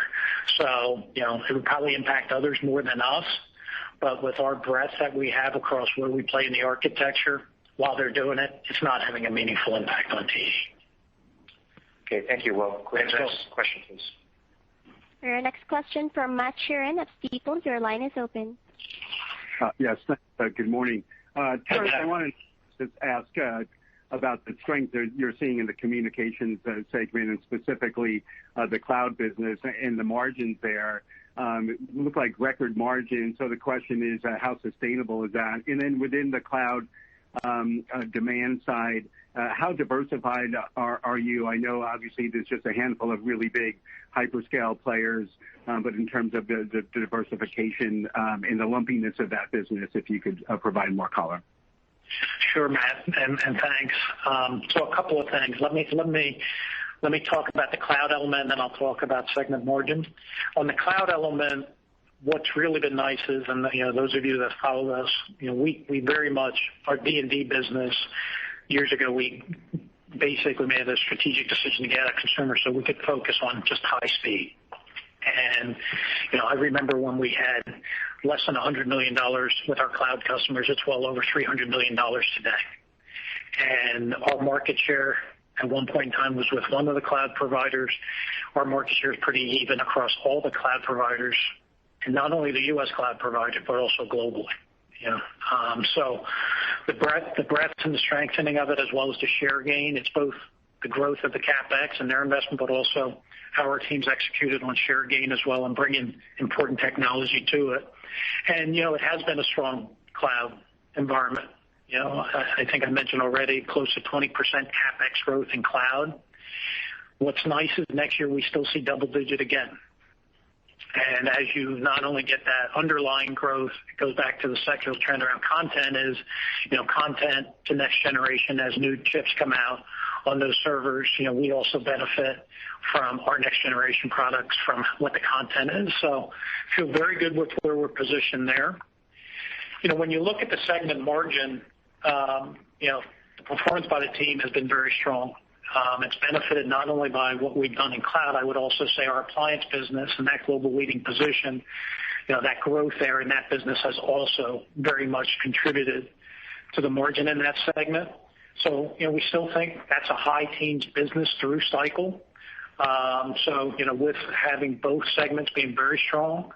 It would probably impact others more than us. But with our breadth that we have across where we play in the architecture, while they're doing it, it's not having a meaningful impact on TE. Okay, thank you. Well, next question, please. Our next question from Matt Sheerin of Stifel. Your line is open. Yes, good morning. Terrence, I wanted to just ask about the strength that you're seeing in the communications segment and specifically the cloud business and the margins there. It looked like record margins. So the question is, how sustainable is that? And then within the cloud demand side, how diversified are you? I know obviously there's just a handful of really big hyperscale players, but in terms of the diversification and the lumpiness of that business, if you could provide more color. Sure, Matt, and thanks. So a couple of things. Let me talk about the cloud element, and then I'll talk about segment margin. On the cloud element, what's really been nice is, and those of you that follow us, we very much, our D&D business, years ago, we basically made a strategic decision to get out of consumer so we could focus on just high speed. And, I remember when we had less than $100 million with our cloud customers, it's well over $300 million today. And our market share at one point in time was with one of the cloud providers. Our market share is pretty even across all the cloud providers, and not only the U.S. cloud provider, but also globally. So the breadth and the strengthening of it, as well as the share gain, it's both the growth of the CapEx and their investment, but also how our teams executed on share gain as well and bringing important technology to it. And, it has been a strong cloud environment. I think I mentioned already close to 20% CapEx growth in cloud. What's nice is next year we still see double digit again. And as you not only get that underlying growth, it goes back to the secular trend around content is, content to next generation as new chips come out on those servers. We also benefit from our next generation products from what the content is. So feel very good with where we're positioned there. When you look at the segment margin, the performance by the team has been very strong. It's benefited not only by what we've done in cloud, I would also say our appliance business and that global leading position, that growth there in that business has also very much contributed to the margin in that segment. So, we still think that's a high teens business through cycle. With having both segments being very strong,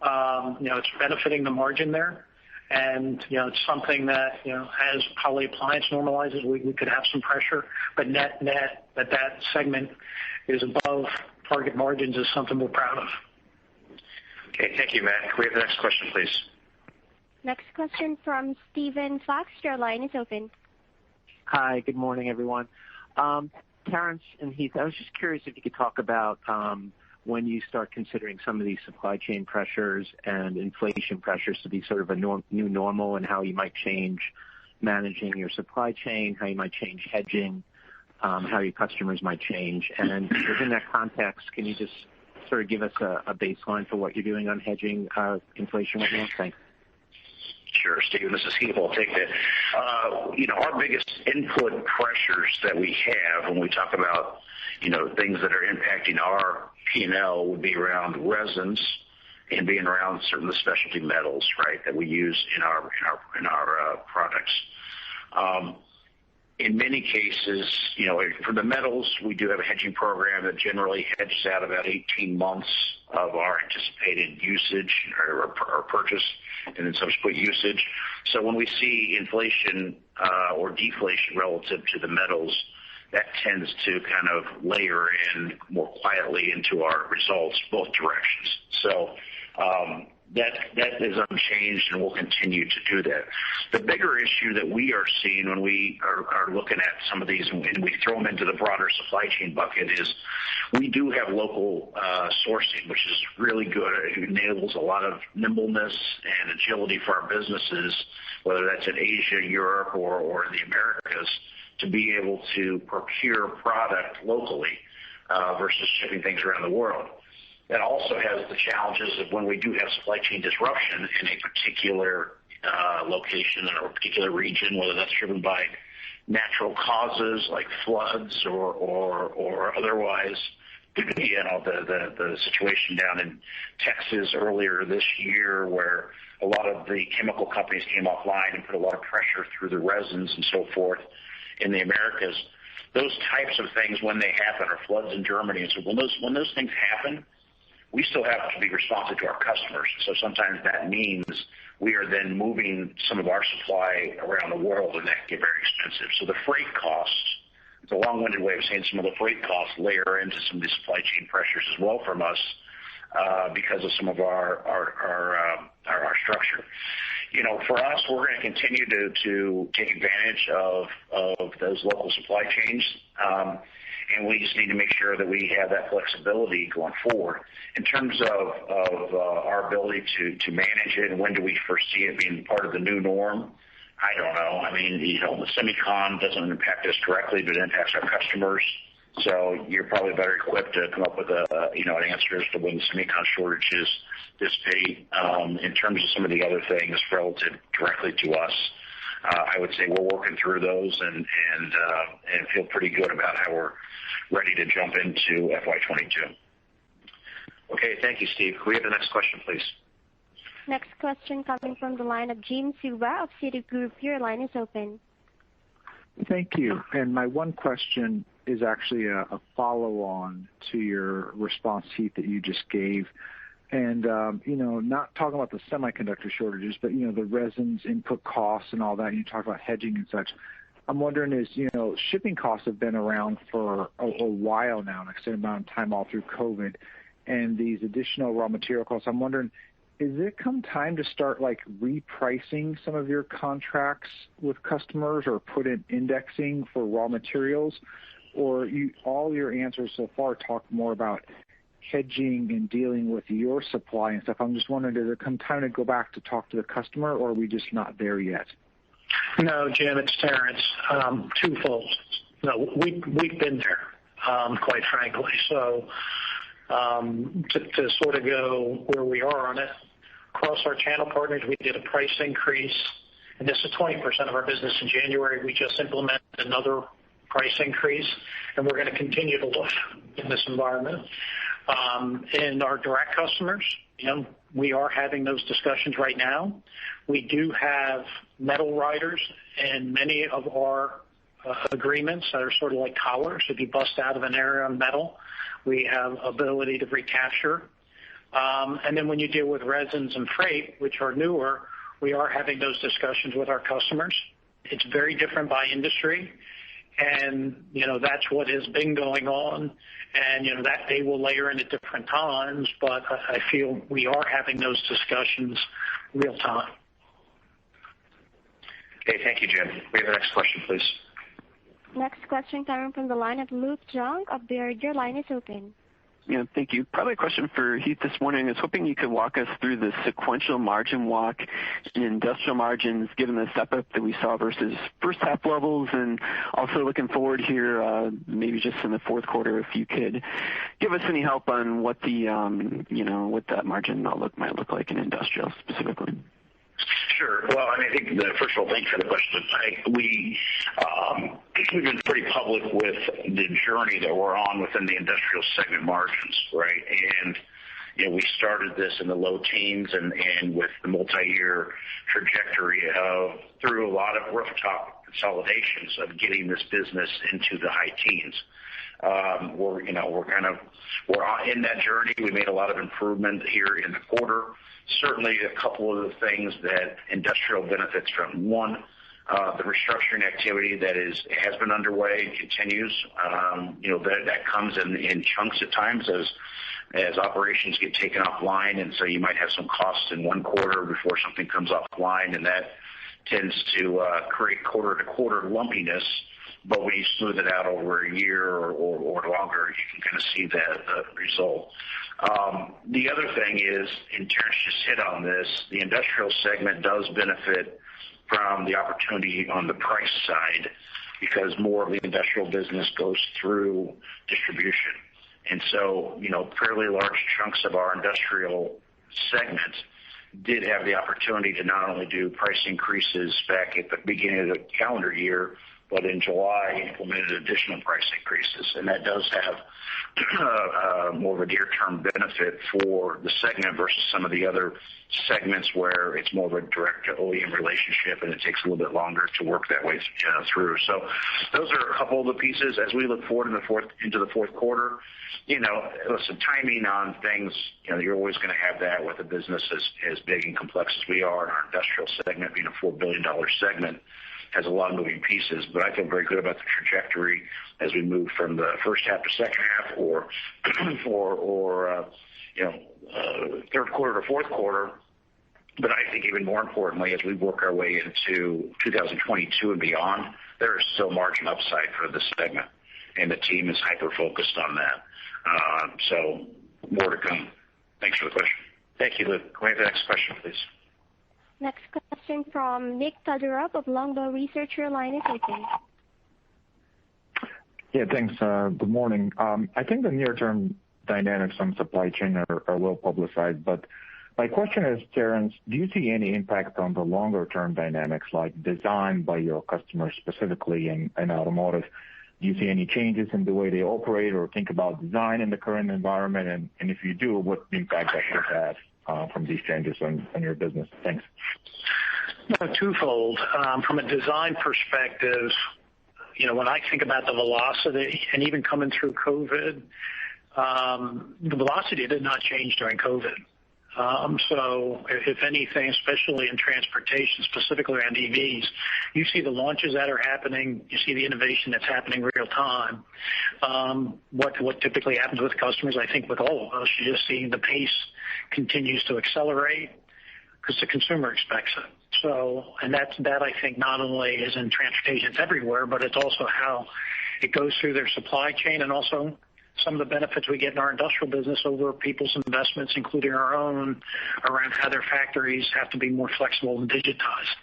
it's benefiting the margin there. And, it's something that, as poly appliance normalizes, we could have some pressure, but net that segment is above target margins is something we're proud of. Okay, thank you, Matt. Can we have the next question, please? Next question from Steven Fox. Your line is open. Hi, good morning, everyone. Terrence and Heath, I was just curious if you could talk about when you start considering some of these supply chain pressures and inflation pressures to be sort of a new normal, and how you might change managing your supply chain, how you might change hedging, how your customers might change. And within that context, can you just sort of give us a baseline for what you're doing on hedging inflation right now? Thanks. Sure, Steve. This is Heath. I'll take that. Our biggest input pressures that we have when we talk about, things that are impacting our P&L would be around resins and being around certain of the specialty metals, right, that we use in our products. In many cases, for the metals, we do have a hedging program that generally hedges out about 18 months of our anticipated usage or purchase and then subsequent usage. So when we see inflation or deflation relative to the metals, that tends to kind of layer in more quietly into our results, both directions. So That is unchanged, and we'll continue to do that. The bigger issue that we are seeing when we are looking at some of these, and we throw them into the broader supply chain bucket, is we do have local sourcing, which is really good. It enables a lot of nimbleness and agility for our businesses, whether that's in Asia, Europe, or the Americas, to be able to procure product locally versus shipping things around the world. That also has the challenges of when we do have supply chain disruption in a particular location or a particular region, whether that's driven by natural causes like floods or otherwise. The situation down in Texas earlier this year, where a lot of the chemical companies came offline and put a lot of pressure through the resins and so forth in the Americas. Those types of things, when they happen, or floods in Germany, and so when those things happen, we still have to be responsive to our customers. So sometimes that means we are then moving some of our supply around the world, and that can get very expensive. So the freight costs, it's a long-winded way of saying some of the freight costs layer into some of the supply chain pressures as well from us because of some of our structure. For us, we're going to continue to take advantage of those local supply chains. And we just need to make sure that we have that flexibility going forward. In terms of our ability to manage it, and when do we foresee it being part of the new norm, I don't know. I mean, the semicon doesn't impact us directly, but it impacts our customers. So you're probably better equipped to come up with an answer as to when the semicon shortages dissipate. In terms of some of the other things relative directly to us, I would say we're working through those and feel pretty good about how we're ready to jump into FY22. Okay, thank you, Steve. Can we have the next question, please? Next question coming from the line of Jim Suva of Citigroup. Your line is open. Thank you. And my one question is actually a follow-on to your response, Heath, that you just gave. And, not talking about the semiconductor shortages, but, the resins, input costs and all that, and you talk about hedging and such. I'm wondering shipping costs have been around for a while now, an extended amount of time all through COVID, and these additional raw material costs. I'm wondering, is it come time to start repricing some of your contracts with customers or put in indexing for raw materials? Or all your answers so far talk more about hedging and dealing with your supply and stuff. I'm just wondering, does it come time to go back to talk to the customer, or are we just not there yet? No, Jim, it's Terrence. Twofold. No, we've been there, quite frankly. So to sort of go where we are on it, across our channel partners, we did a price increase, and this is 20% of our business in January. We just implemented another price increase, and we're going to continue to look in this environment. And our direct customers, we are having those discussions right now. We do have metal riders in many of our agreements that are sort of like collars. If you bust out of an area on metal, we have ability to recapture. And then when you deal with resins and freight, which are newer, we are having those discussions with our customers. It's very different by industry. And, that's what has been going on. And, that they will layer in at different times, but I feel we are having those discussions real time. Okay, thank you, Jim. We have the next question, please. Next question coming from the line of Luke Junk of Baird. Your line is open. Yeah, thank you. Probably a question for Heath this morning. I was hoping you could walk us through the sequential margin walk in industrial margins, given the step up that we saw versus first half levels, and also looking forward here, maybe just in the fourth quarter, if you could give us any help on what the, what that margin outlook might look like in industrial specifically. Sure. Well, I think first of all, thanks for the question. We've been pretty public with the journey that we're on within the industrial segment margins, right? And we started this in the low teens and with the multi-year trajectory through a lot of rooftop consolidations of getting this business into the high teens. We're in that journey. We made a lot of improvement here in the quarter. Certainly a couple of the things that industrial benefits from. One, the restructuring activity that has been underway and continues. That comes in chunks at times as operations get taken offline, and so you might have some costs in one quarter before something comes offline, and that tends to create quarter-to-quarter lumpiness. But when you smooth it out over a year or longer, you can kind of see the result. The other thing is, and Terrence just hit on this, the industrial segment does benefit from the opportunity on the price side because more of the industrial business goes through distribution. And so, fairly large chunks of our industrial segment did have the opportunity to not only do price increases back at the beginning of the calendar year, but in July implemented additional price increases. And that does have more of a near-term benefit for the segment versus some of the other segments where it's more of a direct OEM relationship and it takes a little bit longer to work that way through. So those are a couple of the pieces as we look forward into the fourth quarter. Listen, timing on things, you're always going to have that with a business as big and complex as we are, and our industrial segment being a $4 billion segment has a lot of moving pieces, but I feel very good about the trajectory as we move from the first half to second half or third quarter to fourth quarter. But I think even more importantly, as we work our way into 2022 and beyond, there is still margin upside for this segment, and the team is hyper-focused on that. So more to come. Thanks for the question. Thank you, Luke. Can we have the next question, please? Next question from Nick Todorov of Longbow Research. Your line is open. Yeah, thanks. Good morning. I think the near-term dynamics on supply chain are well publicized, but my question is, Terrence, do you see any impact on the longer-term dynamics like design by your customers, specifically in automotive? Do you see any changes in the way they operate or think about design in the current environment? And if you do, what impact that could have from these changes on your business? Thanks. Twofold. From a design perspective, when I think about the velocity and even coming through COVID, the velocity did not change during COVID. So if anything, especially in transportation, specifically around EVs, you see the launches that are happening, you see the innovation that's happening real time. What typically happens with customers, I think with all of us, you just see the pace continues to accelerate because the consumer expects it. So, and that I think not only is in transportation, it's everywhere, but it's also how it goes through their supply chain and also some of the benefits we get in our industrial business over people's investments, including our own, around how their factories have to be more flexible and digitized.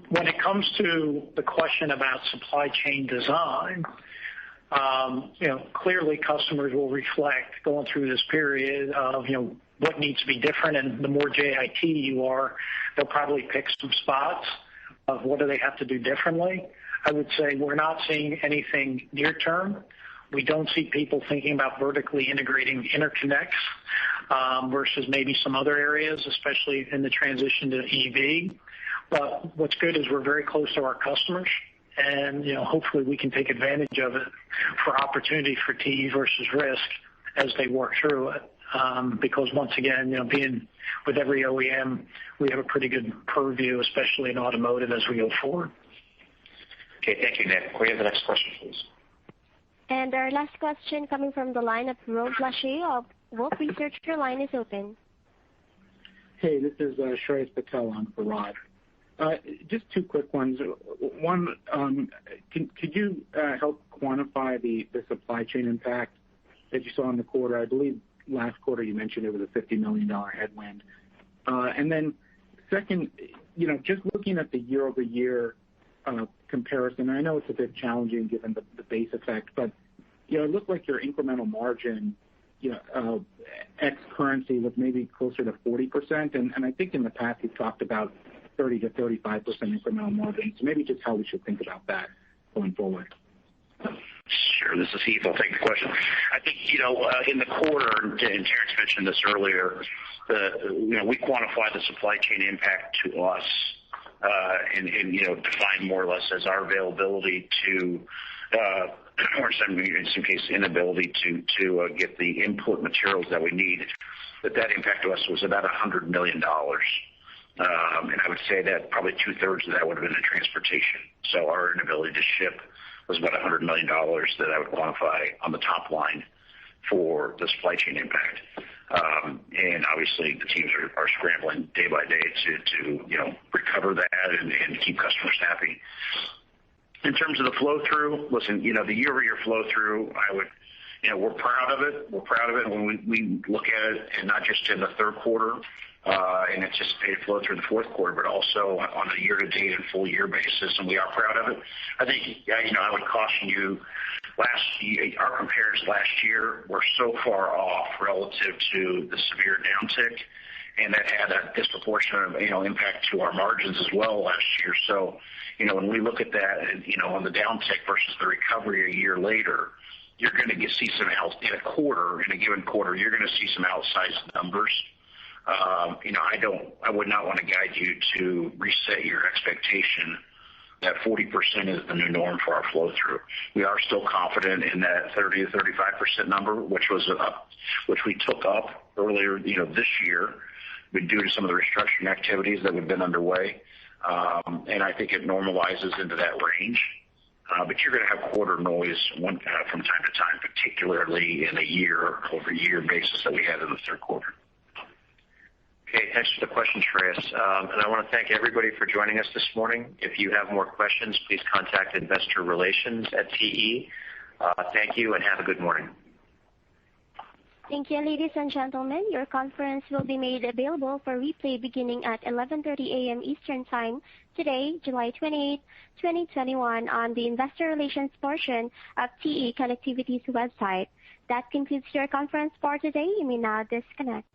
When it comes to the question about supply chain design, clearly customers will reflect going through this period of, what needs to be different, and the more JIT you are, they'll probably pick some spots of what do they have to do differently. I would say we're not seeing anything near term. We don't see people thinking about vertically integrating interconnects versus maybe some other areas, especially in the transition to EV. But what's good is we're very close to our customers, and hopefully we can take advantage of it for opportunity for TE versus risk as they work through it. Because once again, being with every OEM, we have a pretty good purview, especially in automotive as we go forward. Okay, thank you, Nick. Can we have the next question, please? And our last question coming from the line of Rod Lache of Wolfe Research. Your line is open. Hey, this is Shreyas Patel on for Rod. Just two quick ones. One, could you help quantify the supply chain impact that you saw in the quarter? I believe last quarter you mentioned it was a $50 million headwind. And then second, just looking at the year-over-year comparison, I know it's a bit challenging given the base effect, but it looked like your incremental margin, ex currency was maybe closer to 40%, and I think in the past you've talked about 30 to 35% incremental margin. So maybe just how we should think about that going forward. Sure. This is Heath. I'll take the question. I think, in the quarter, and Terrence mentioned this earlier, we quantify the supply chain impact to us and define more or less as our availability to, or in some cases, inability to get the input materials that we need. But that impact to us was about $100 million. And I would say that probably 2/3 of that would have been in transportation. So our inability to ship was about $100 million that I would quantify on the top line for the supply chain impact. And obviously, the teams are scrambling day by day to recover that and keep customers happy. In terms of the flow-through, listen, the year-over-year flow-through, we're proud of it. We're proud of it when we look at it, and not just in the third quarter and anticipated flow through the fourth quarter, but also on a year-to-date and full-year basis, and we are proud of it. I think, I would caution you, our compares last year were so far off relative to the severe downtick, and that had a disproportionate, impact to our margins as well last year. So, when we look at that, on the downtick versus the recovery a year later, you're going to see some in a given quarter, you're going to see some outsized numbers. I would not want to guide you to reset your expectation that 40% is the new norm for our flow through. We are still confident in that 30 to 35% number, which we took up earlier, this year, due to some of the restructuring activities that have been underway. And I think it normalizes into that range. But you're going to have quarter noise from time to time, particularly in a year-over-year basis that we had in the third quarter. Okay, thanks for the question, Shreyas. And I want to thank everybody for joining us this morning. If you have more questions, please contact Investor Relations at TE. Thank you and have a good morning. Thank you, ladies and gentlemen. Your conference will be made available for replay beginning at 11:30 a.m. Eastern Time today, July 28, 2021, on the Investor Relations portion of TE Connectivity's website. That concludes your conference for today. You may now disconnect.